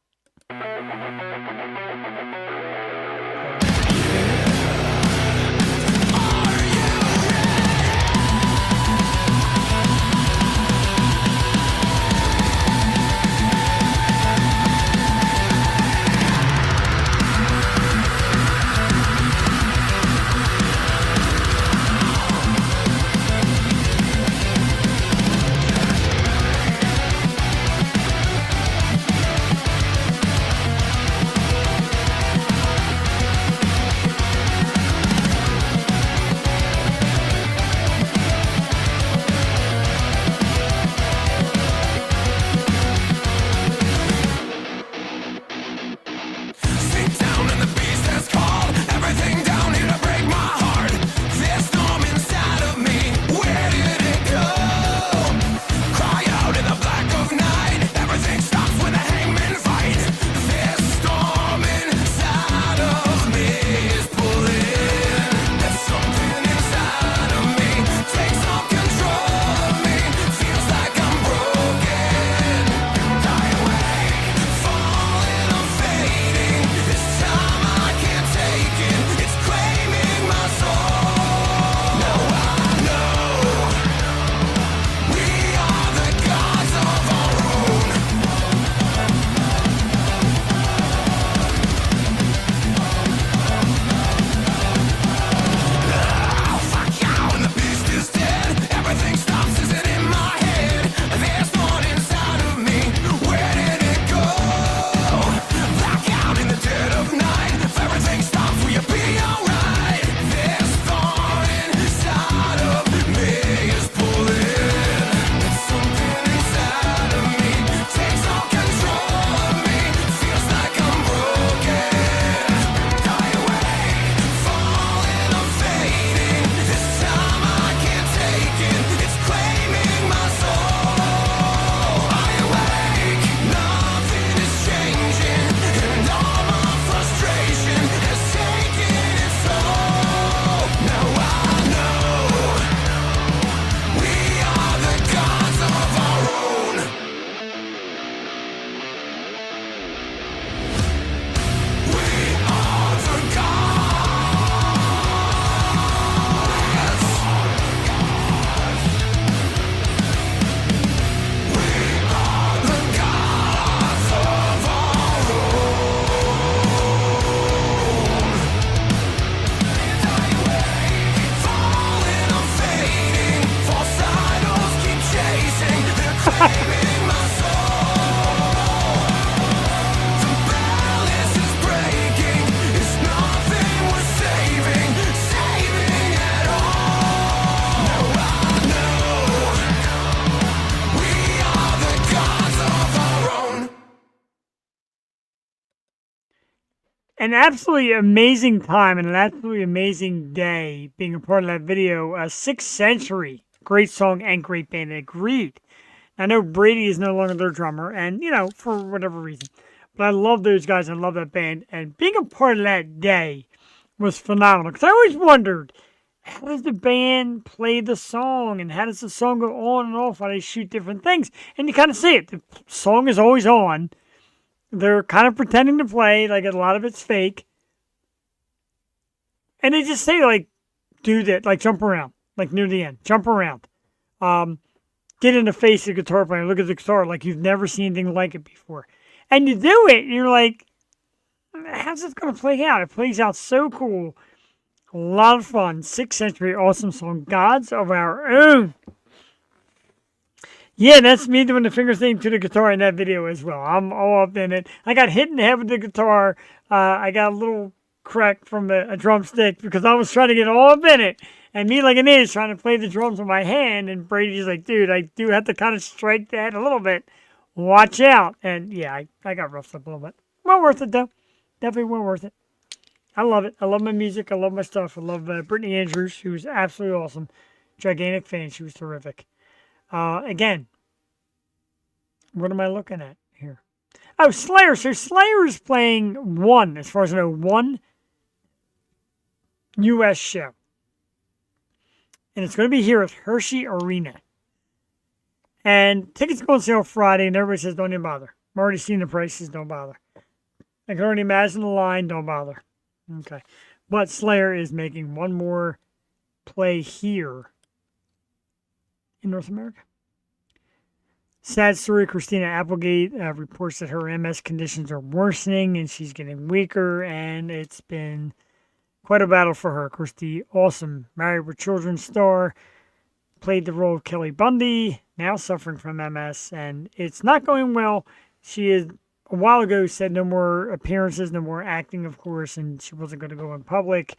an absolutely amazing time and an absolutely amazing day being a part of that video. 6th Century, great song and great band. Agreed. I know Brady is no longer their drummer, and, for whatever reason. But I love those guys. I love that band. And being a part of that day was phenomenal. Because I always wondered, how does the band play the song? And how does the song go on and off while they shoot different things? And you kind of see it. The song is always on. They're kind of pretending to play. Like, a lot of it's fake. And they just say, like, do that. Like, jump around. Like, near the end. Jump around. Get in the face of the guitar player. Look at the guitar like you've never seen anything like it before. And you do it, and you're like, how's this going to play out? It plays out so cool. A lot of fun. 6th Century, awesome song. Gods of Our Own. Yeah, that's me doing the finger thing to the guitar in that video as well. I'm all up in it. I got hit in the head with the guitar. I got a little crack from a drumstick because I was trying to get all up in it. And me, like an idiot, trying to play the drums with my hand. And Brady's like, dude, I do have to kind of strike that a little bit. Watch out. And yeah, I got roughed up a little bit. Well worth it, though. Definitely well worth it. I love it. I love my music. I love my stuff. I love Brittany Andrews. She was absolutely awesome. Gigantic fan. She was terrific. Again, what am I looking at here? Oh, Slayer. So Slayer is playing one, as far as I know, one U.S. show. And it's going to be here at Hershey Arena. And tickets go on sale Friday, and everybody says, don't even bother. I'm already seeing the prices, don't bother. I can already imagine the line, don't bother. Okay. But Slayer is making one more play here in North America. Sad story, Christina Applegate reports that her MS conditions are worsening, and she's getting weaker, and it's been quite a battle for her. Of course, the awesome Married with Children star played the role of Kelly Bundy, now suffering from MS, and it's not going well. She is, a while ago, said no more appearances, no more acting, of course, and she wasn't going to go in public.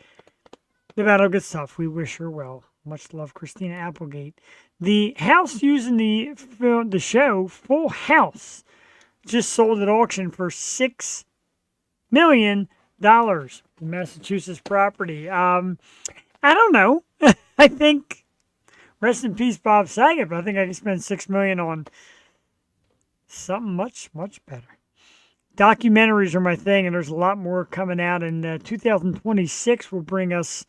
The battle gets tough. We wish her well. Much love, Christina Applegate. The house used in the show, Full House, just sold at auction for $6 million. Massachusetts property. I don't know. I think, rest in peace, Bob Saget, but I think I can spend $6 million on something much, much better. Documentaries are my thing, and there's a lot more coming out. And 2026 will bring us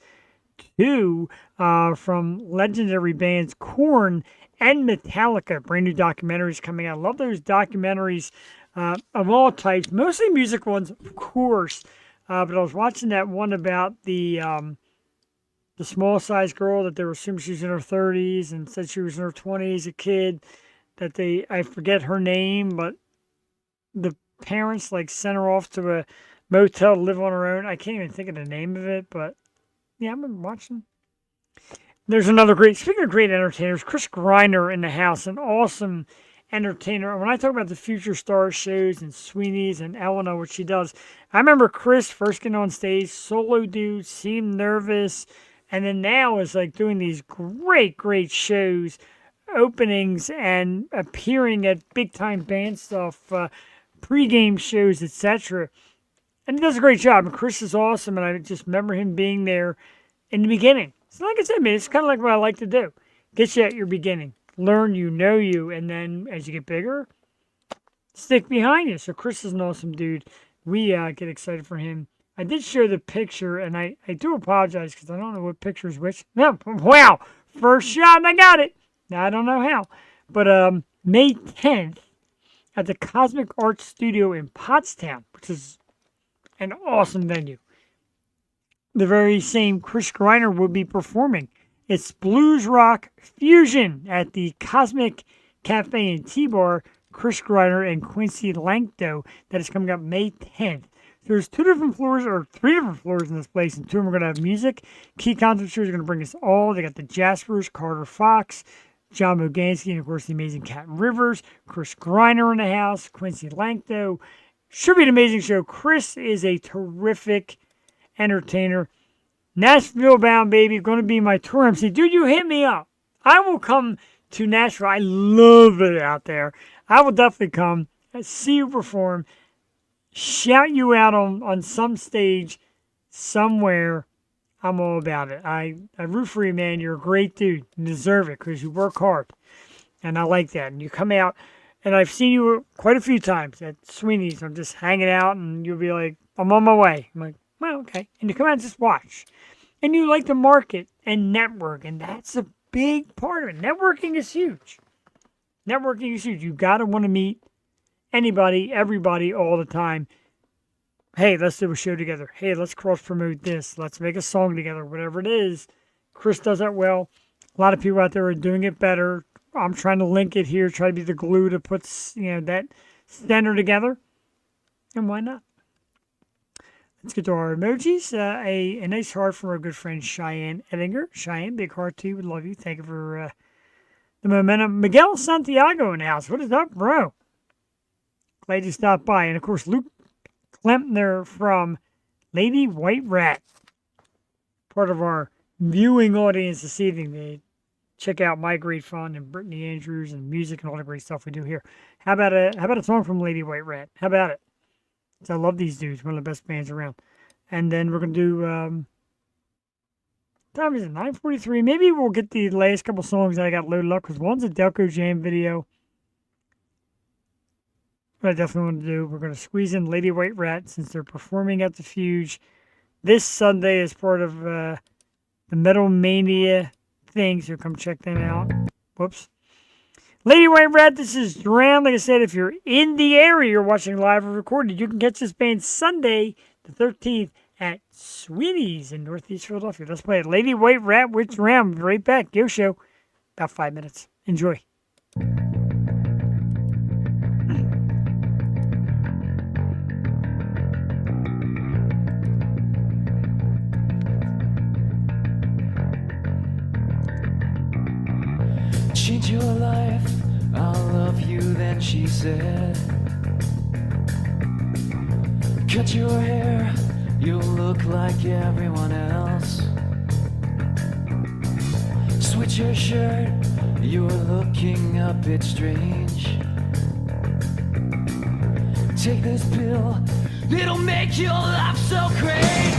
two from legendary bands Korn and Metallica. Brand new documentaries coming out. I love those documentaries of all types, mostly music ones, of course. But I was watching that one about the small-sized girl that they were assuming she was in her 30s and said she was in her 20s, a kid that I forget her name, but the parents sent her off to a motel to live on her own. I can't even think of the name of it, but yeah, I've been watching. There's another speaking of great entertainers, Chris Greiner in the house, an awesome entertainer. When I talk about the Future Stars shows and Sweeney's and Elena, what she does, I remember Chris first getting on stage, solo dude, seemed nervous, and then now is doing these great shows, openings, and appearing at big time band stuff, pre-game shows, etc. And he does a great job. And Chris is awesome, and I just remember him being there in the beginning. So like I said, man, it's kind of like what I like to do. Get you at your beginning. Learn you, know you, and then as you get bigger, stick behind you. So Chris is an awesome dude. We get excited for him. I did share the picture, and I do apologize because I don't know what picture is which. No, wow, first shot, and I got it. Now, I don't know how. But May 10th at the Cosmic Arts Studio in Pottstown, which is an awesome venue. The very same Chris Greiner will be performing. It's blues rock fusion at the Cosmic Cafe and Tea Bar, Chris Greiner and Quincy Lankdo. That is coming up May 10th. There's 3 different floors in this place, and 2 of them are going to have music. Key concerts are going to bring us all. They got the Jaspers, Carter Fox, John Mogansky, and of course the amazing Cat Rivers, Chris Greiner in the house, Quincy Lankdo. Should be an amazing show. Chris is a terrific entertainer. Nashville bound, baby. Going to be my tour MC. Dude, you hit me up. I will come to Nashville. I love it out there. I will definitely come, see you perform, shout you out on some stage somewhere, I'm all about it. I root for you, man. You're a great dude. You deserve it because you work hard. And I like that. And you come out, and I've seen you quite a few times at Sweeney's. I'm just hanging out, and you'll be like, I'm on my way. I'm like, well, okay. And you come out and just watch. And you like to market and network, and that's a big part of it. Networking is huge. Networking is huge. You got to want to meet anybody, everybody, all the time. Hey, let's do a show together. Hey, let's cross-promote this. Let's make a song together, whatever it is. Chris does that well. A lot of people out there are doing it better. I'm trying to link it here, try to be the glue to put, that center together. And why not? Let's get to our emojis. A nice heart from our good friend Cheyenne Ettinger. Cheyenne, big heart to you. Would love you. Thank you for the momentum. Miguel Santiago in the house. What is up, bro? Glad you stopped by. And, of course, Luke Klempner from Lady White Rat. Part of our viewing audience this evening. They check out My Great Fun and Brittany Andrews and music and all the great stuff we do here. How about a song from Lady White Rat? How about it? So I love these dudes. One of the best bands around. And then we're going to do, time is it? 9:43. Maybe we'll get the last couple songs that I got loaded up, because one's a Delco Jam video. What I definitely want to do, we're going to squeeze in Lady White Rat since they're performing at the Fuge this Sunday as part of the Metal Mania thing, so come check them out. Whoops. Lady White Rat, this is Drown. Like I said, if you're in the area, you're watching live or recorded, you can catch this band Sunday, the 13th, at Sweeney's in Northeast Philadelphia. Let's play it. Lady White Rat with Drown. Be right back. Yo show. About 5 minutes. Enjoy. Change your life, I'll love you, then she said. Cut your hair, you'll look like everyone else. Switch your shirt, you're looking a bit strange. Take this pill, it'll make your life so great.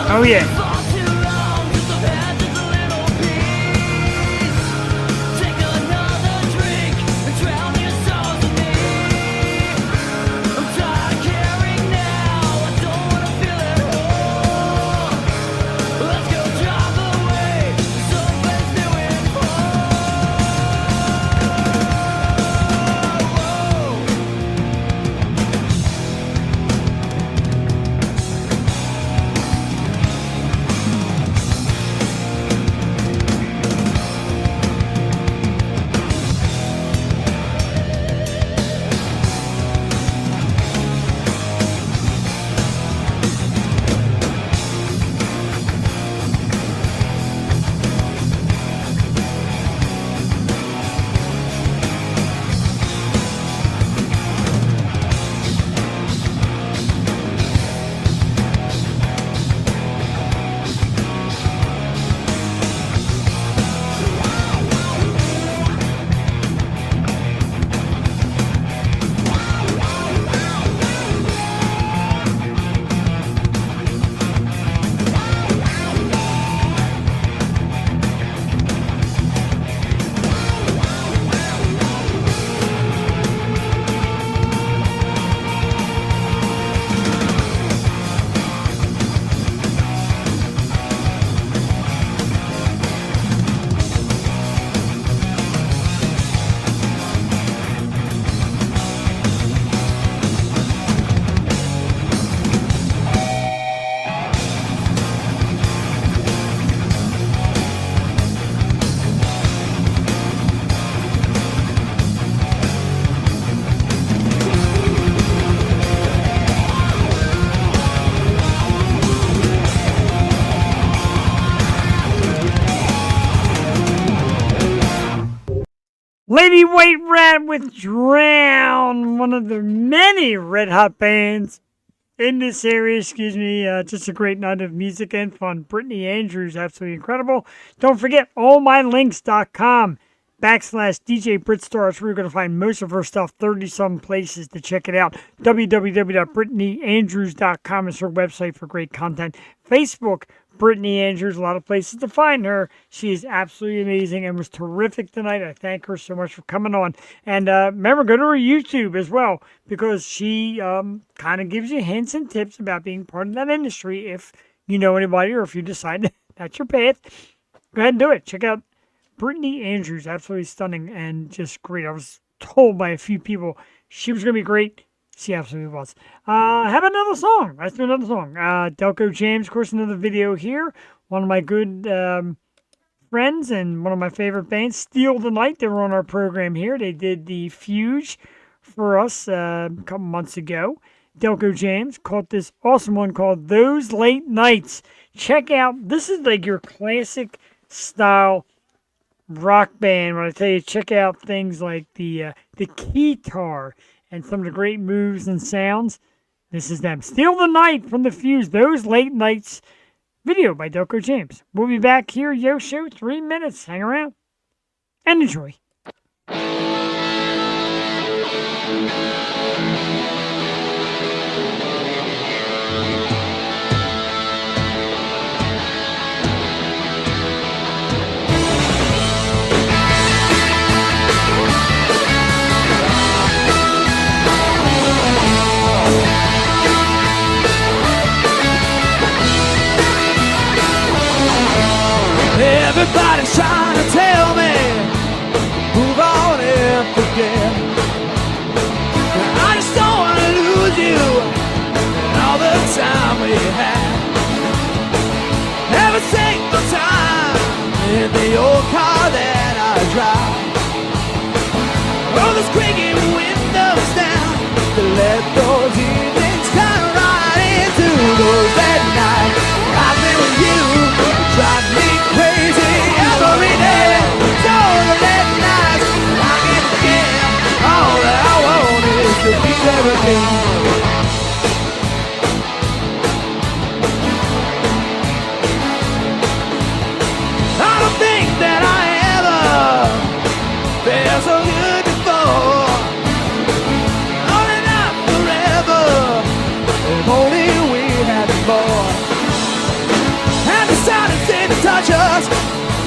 Oh yeah. Lady White Rat with Drown, one of the many red hot bands in this area. Just a great night of music and fun. Brittany Andrews, absolutely incredible. Don't forget, allmylinks.com/DJ Britstar. It's where you're going to find most of her stuff, 30-some places to check it out. www.BrittanyAndrews.com is her website for great content. Facebook, Brittany Andrews, a lot of places to find her. She is absolutely amazing and was terrific tonight. I thank her so much for coming on. And remember, go to her YouTube as well, because she kind of gives you hints and tips about being part of that industry if you know anybody or if you decide that's your path. Go ahead and do it. Check out Brittany Andrews, absolutely stunning and just great. I was told by a few people she was going to be great. She absolutely was. How about another song? Let's do another song. Delco James, of course, another video here. One of my good friends and one of my favorite bands, Steal the Night. They were on our program here. They did the Fuge for us a couple months ago. Delco James caught this awesome one called Those Late Nights. Check out, this is like your classic style rock band. When I tell you, check out things like the guitar and some of the great moves and sounds. This is them. Steal the Night from the Fuse. Those Late Nights. Video by Delco James. We'll be back here, Yo Show, 3 minutes. Hang around and enjoy. Everybody's trying to tell me move on and forget. I just don't want to lose you and all the time we had. Every single time in the old car that I drive, roll those creaky windows down to let those evenings turn right into those at night. I've been with you, drive me crazy every day. So late nights, I can forget. All that I want is to be there again. I don't think that I ever felt so good before. Only not forever, if only we had more. And the silence didn't touch us.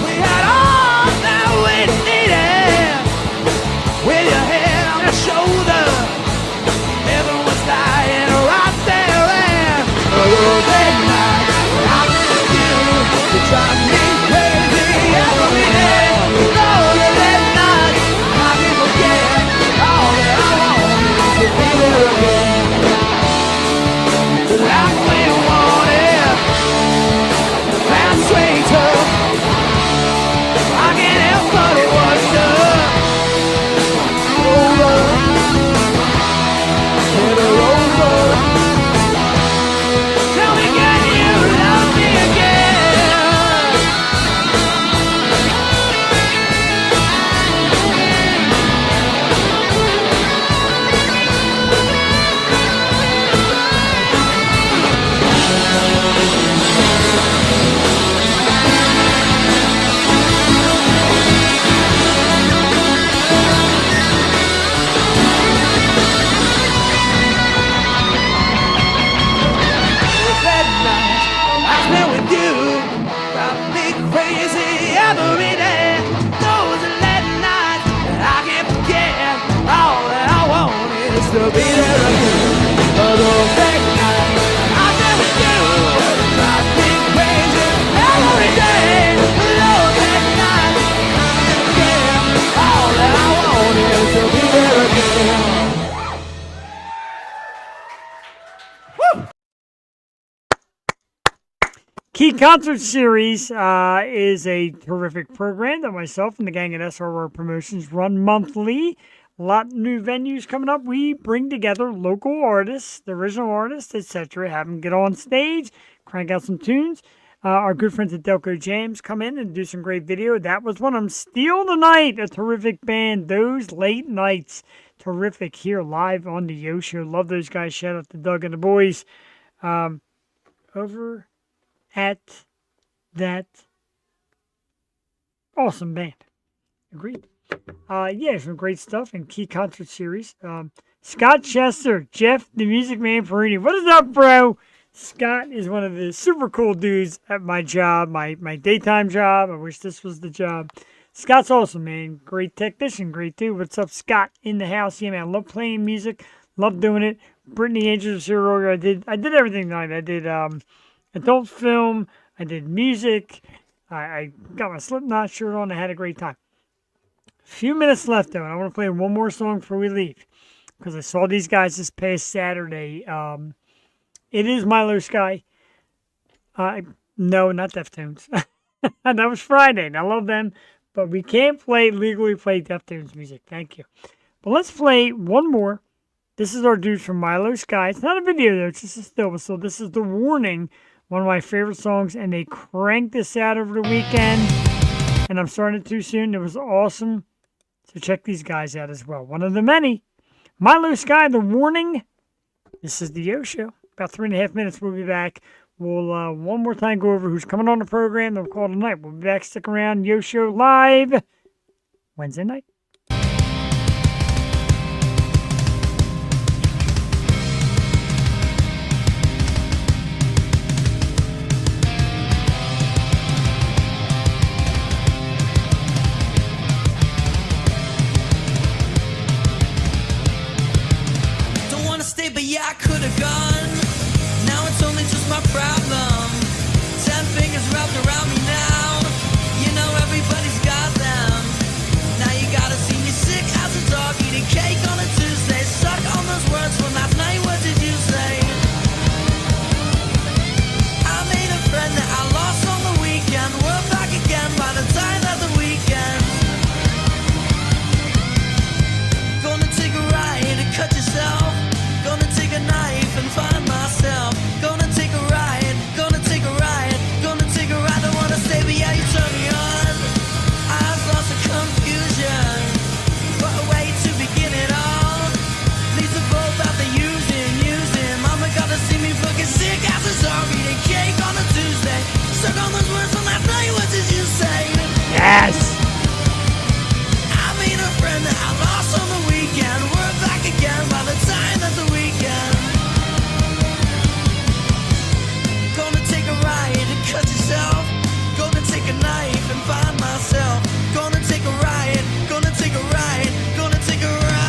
We had all that we needed. With your head on your shoulder, everyone's lying right there. And oh, that night, I'm with you. You drive me crazy every day. Oh, that night, I can forget. All that I want is to be there again. The life we wanted, that's way tough. I can't help but it was tough. Over, never over. Tell me, can you love me again? That night I spent with you, drive me crazy every day. Those are late nights that I can't forget. All that I want is to be there again. Those late nights I spent with you, drive me crazy every day. Those late nights I can't forget. All that I want is to be there again. Key Concert Series is a terrific program that myself and the gang at SRR Promotions run monthly. A lot of new venues coming up. We bring together local artists, the original artists, etc., have them get on stage, crank out some tunes. Our good friends at Delco Jams come in and do some great video. That was one of them. Steal the Night, a terrific band. Those late nights, terrific here live on the Yo Show. Love those guys. Shout out to Doug and the boys over at that awesome band. Agreed. Yeah, some great stuff in Key Concert Series. Scott Chester, Jeff, the Music Man Perini. What is up, bro? Scott is one of the super cool dudes at my job, my daytime job. I wish this was the job. Scott's awesome, man. Great technician, great dude. What's up, Scott? In the house. Yeah, man. I love playing music. Love doing it. Brittany Andrews was here earlier. I did everything tonight. I did adult film. I did music. I got my Slipknot shirt on. I had a great time. Few minutes left, though, and I want to play one more song before we leave, because I saw these guys this past Saturday. It is Milo Sky. No, not Deftones. That was Friday, and I love them, but we can't legally play Deftones music. Thank you. But let's play one more. This is our dude from Milo Sky. It's not a video, though. It's just a still. So this is The Warning, one of my favorite songs, and they cranked this out over the weekend, and I'm starting it too soon. It was awesome. So check these guys out as well. One of the many. Milo Sky, The Warning. This is the Yo Show. About 3.5 minutes, we'll be back. We'll one more time go over who's coming on the program. Then we'll call it a night. We'll be back. Stick around. Yo Show live Wednesday night. Don't wanna stay, but yeah, I could have gone. Now it's only just my problem. 10 fingers wrapped around me now. You know everybody's got them. Now you gotta see me sick as a dog eating cake on a Tuesday. Suck on those words from last night. What did you say? I made a friend that I lost on the weekend. We're back again by the time of the weekend. Gonna take a ride and cut yourself. Gonna take a knife and find myself. Gonna take a ride, gonna take a ride, gonna take a ride. Don't wanna stay, but yeah, you turn me on. I've lost the confusion. What a way to begin it all. Leaves the both out there using. Mama gotta see me fucking sick as a dog eating cake on a Tuesday. Stuck on those words from last night, what did you say? Yes! I made a friend that I lost on the weekend. We're back again by the time of the weekend. Gonna take a ride and cut yourself. Gonna take a knife and find myself. Gonna take a ride, gonna take a ride, gonna take a ride.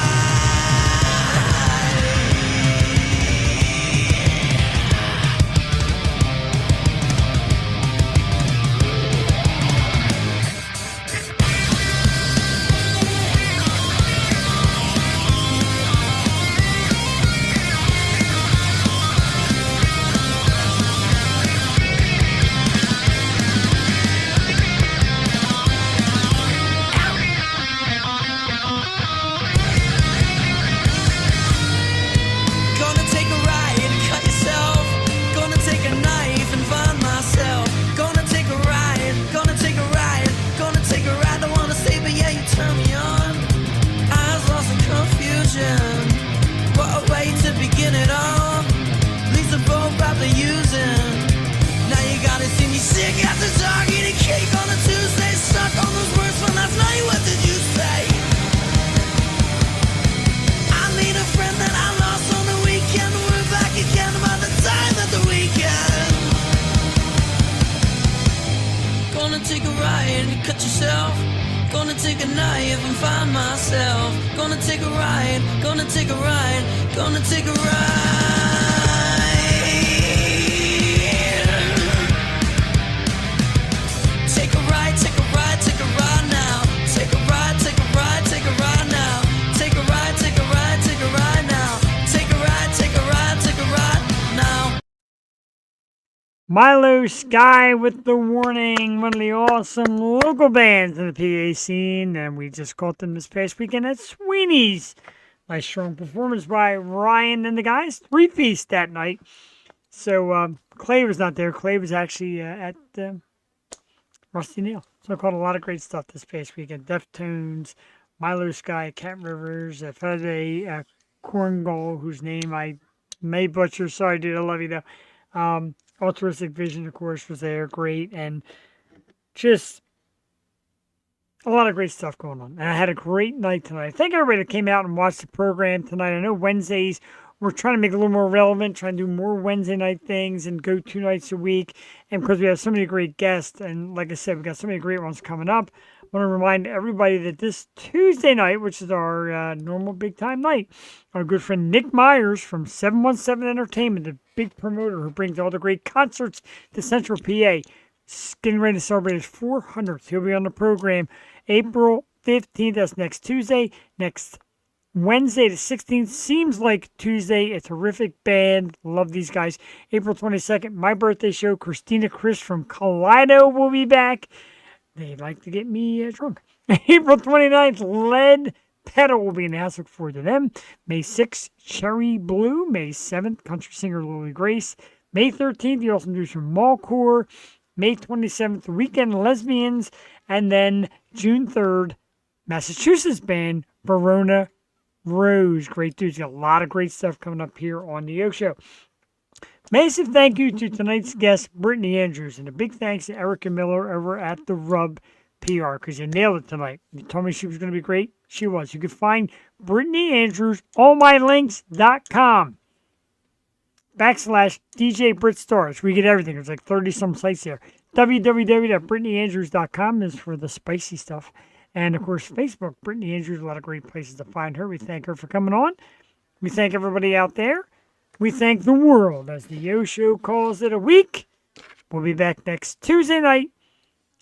Gonna take a ride and cut yourself. Gonna take a knife and find myself. Gonna take a ride, gonna take a ride, gonna take a ride. Don't wanna stay, but yeah, you turn me on. Eyes lost in confusion. What a way to begin it all. Leaves the both out there using. Now you gotta see me sick at the dog eating cake on a Tuesday. Stuck on those words from last night. What did you say? I made a friend that I lost on the weekend. We're back again by the time of the weekend. Gonna take a ride and cut yourself. Gonna take a knife and find myself. Gonna take a ride, gonna take a ride, gonna take a ride. Take a ride, take a ride, take a ride now. Take a ride, take a ride, take a ride now. Take a ride, take a ride, take a ride now. Take a ride, take a ride, take a ride now. Milo Sky with The Warning, one of the awesome local bands in the PA scene, and we just caught them this past weekend at Sweeney's. Nice strong performance by Ryan and the guys. 3-piece that night. So Clay was not there. Clay was actually at Rusty Nail. So I caught a lot of great stuff this past weekend. Deftones, Milo Sky, Cat Rivers, Fede Korngold, whose name I may butcher. Sorry, dude. I love you, though. Altruistic Vision, of course, was there. Great. And just a lot of great stuff going on. And I had a great night tonight. Thank everybody that came out and watched the program tonight. I know Wednesdays, we're trying to make it a little more relevant, trying to do more Wednesday night things and go 2 nights a week. And because we have so many great guests, and like I said, we got so many great ones coming up, I want to remind everybody that this Tuesday night, which is our normal big time night, our good friend Nick Myers from 717 Entertainment, the big promoter who brings all the great concerts to Central PA, getting ready to celebrate his 400th. He'll be on the program April 15th. That's next Tuesday. Next Wednesday the 16th seems like Tuesday. A terrific band. Love these guys. April 22nd, my birthday show. Christina Chris from Kaleido will be back. They like to get me drunk. April 29th, Lead Pedal will be in the house. Look forward to them. May 6th, Cherry Blue. May 7th, country singer Lily Grace. May 13th, the awesome dudes from Mallcore. May 27th, Weekend Lesbians. And then June 3rd, Massachusetts band Verona Rose. Great dudes. Got a lot of great stuff coming up here on the Yo Show. Massive thank you to tonight's guest, Brittany Andrews, and a big thanks to Erica Miller over at the Rub PR, because you nailed it tonight. You told me she was going to be great. She was. You can find Brittany Andrews, allmylinks.com /DJ Brit Stars. We get everything. There's like 30-some sites there. www.BrittanyAndrews.com is for the spicy stuff. And, of course, Facebook, Brittany Andrews, a lot of great places to find her. We thank her for coming on. We thank everybody out there. We thank the world, as the Yo Show calls it a week. We'll be back next Tuesday night,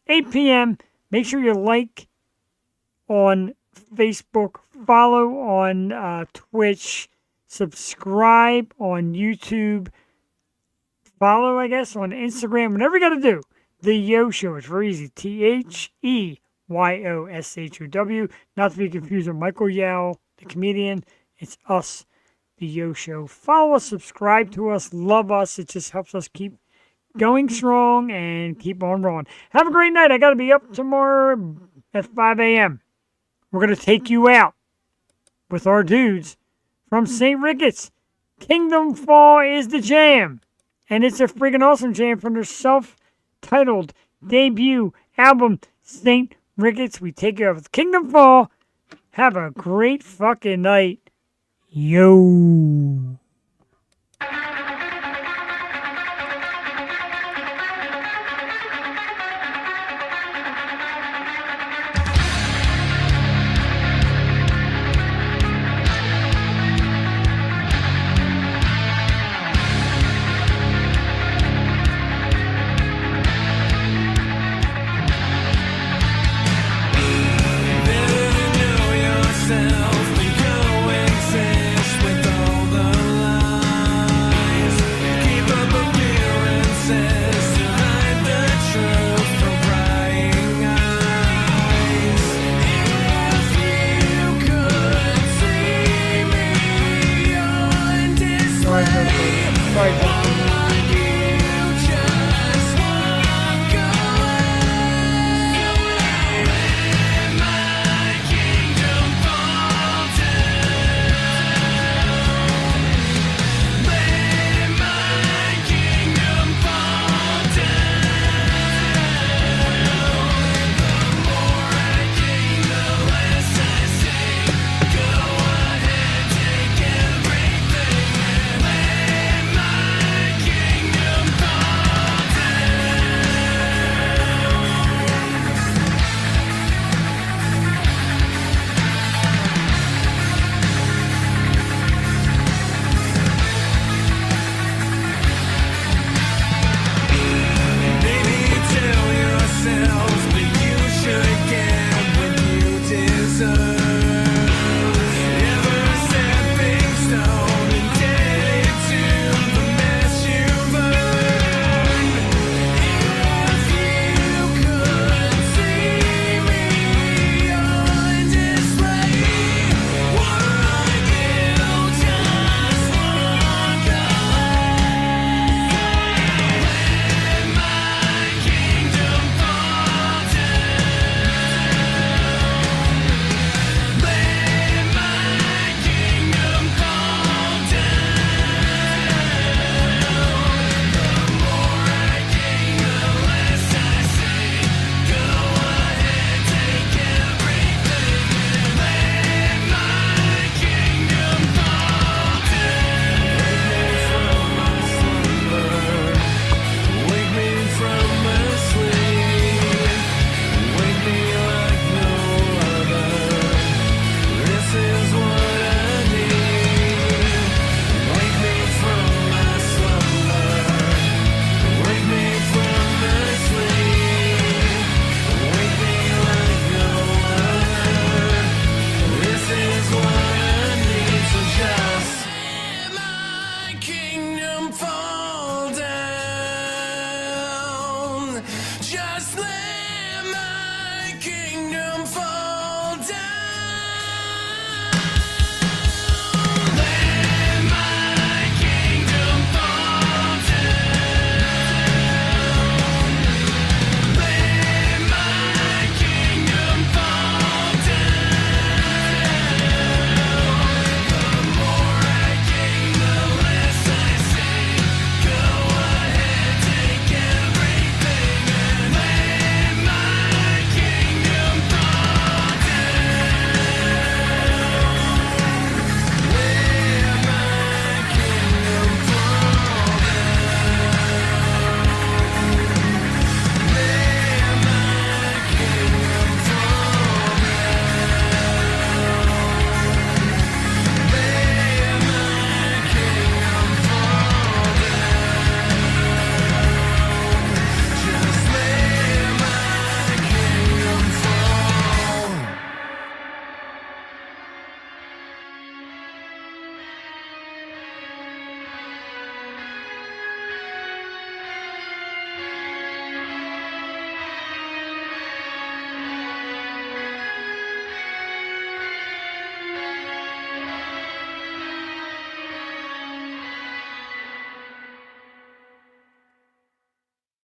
8 p.m. Make sure you like on Facebook, follow on Twitch, subscribe on YouTube, follow, I guess, on Instagram, whatever you got to do. The Yo Show. It's very easy. TheYoShow. Not to be confused with Michael Yao, the comedian. It's us, the Yo Show. Follow us, subscribe to us, love us. It just helps us keep going strong and keep on rolling. Have a great night. I got to be up tomorrow at 5 a.m. We're going to take you out with our dudes from St. Ricketts. Kingdom Fall is the jam. And it's a freaking awesome jam from their self-titled debut album, St. Ricketts. We take you out with Kingdom Fall. Have a great fucking night. Yo.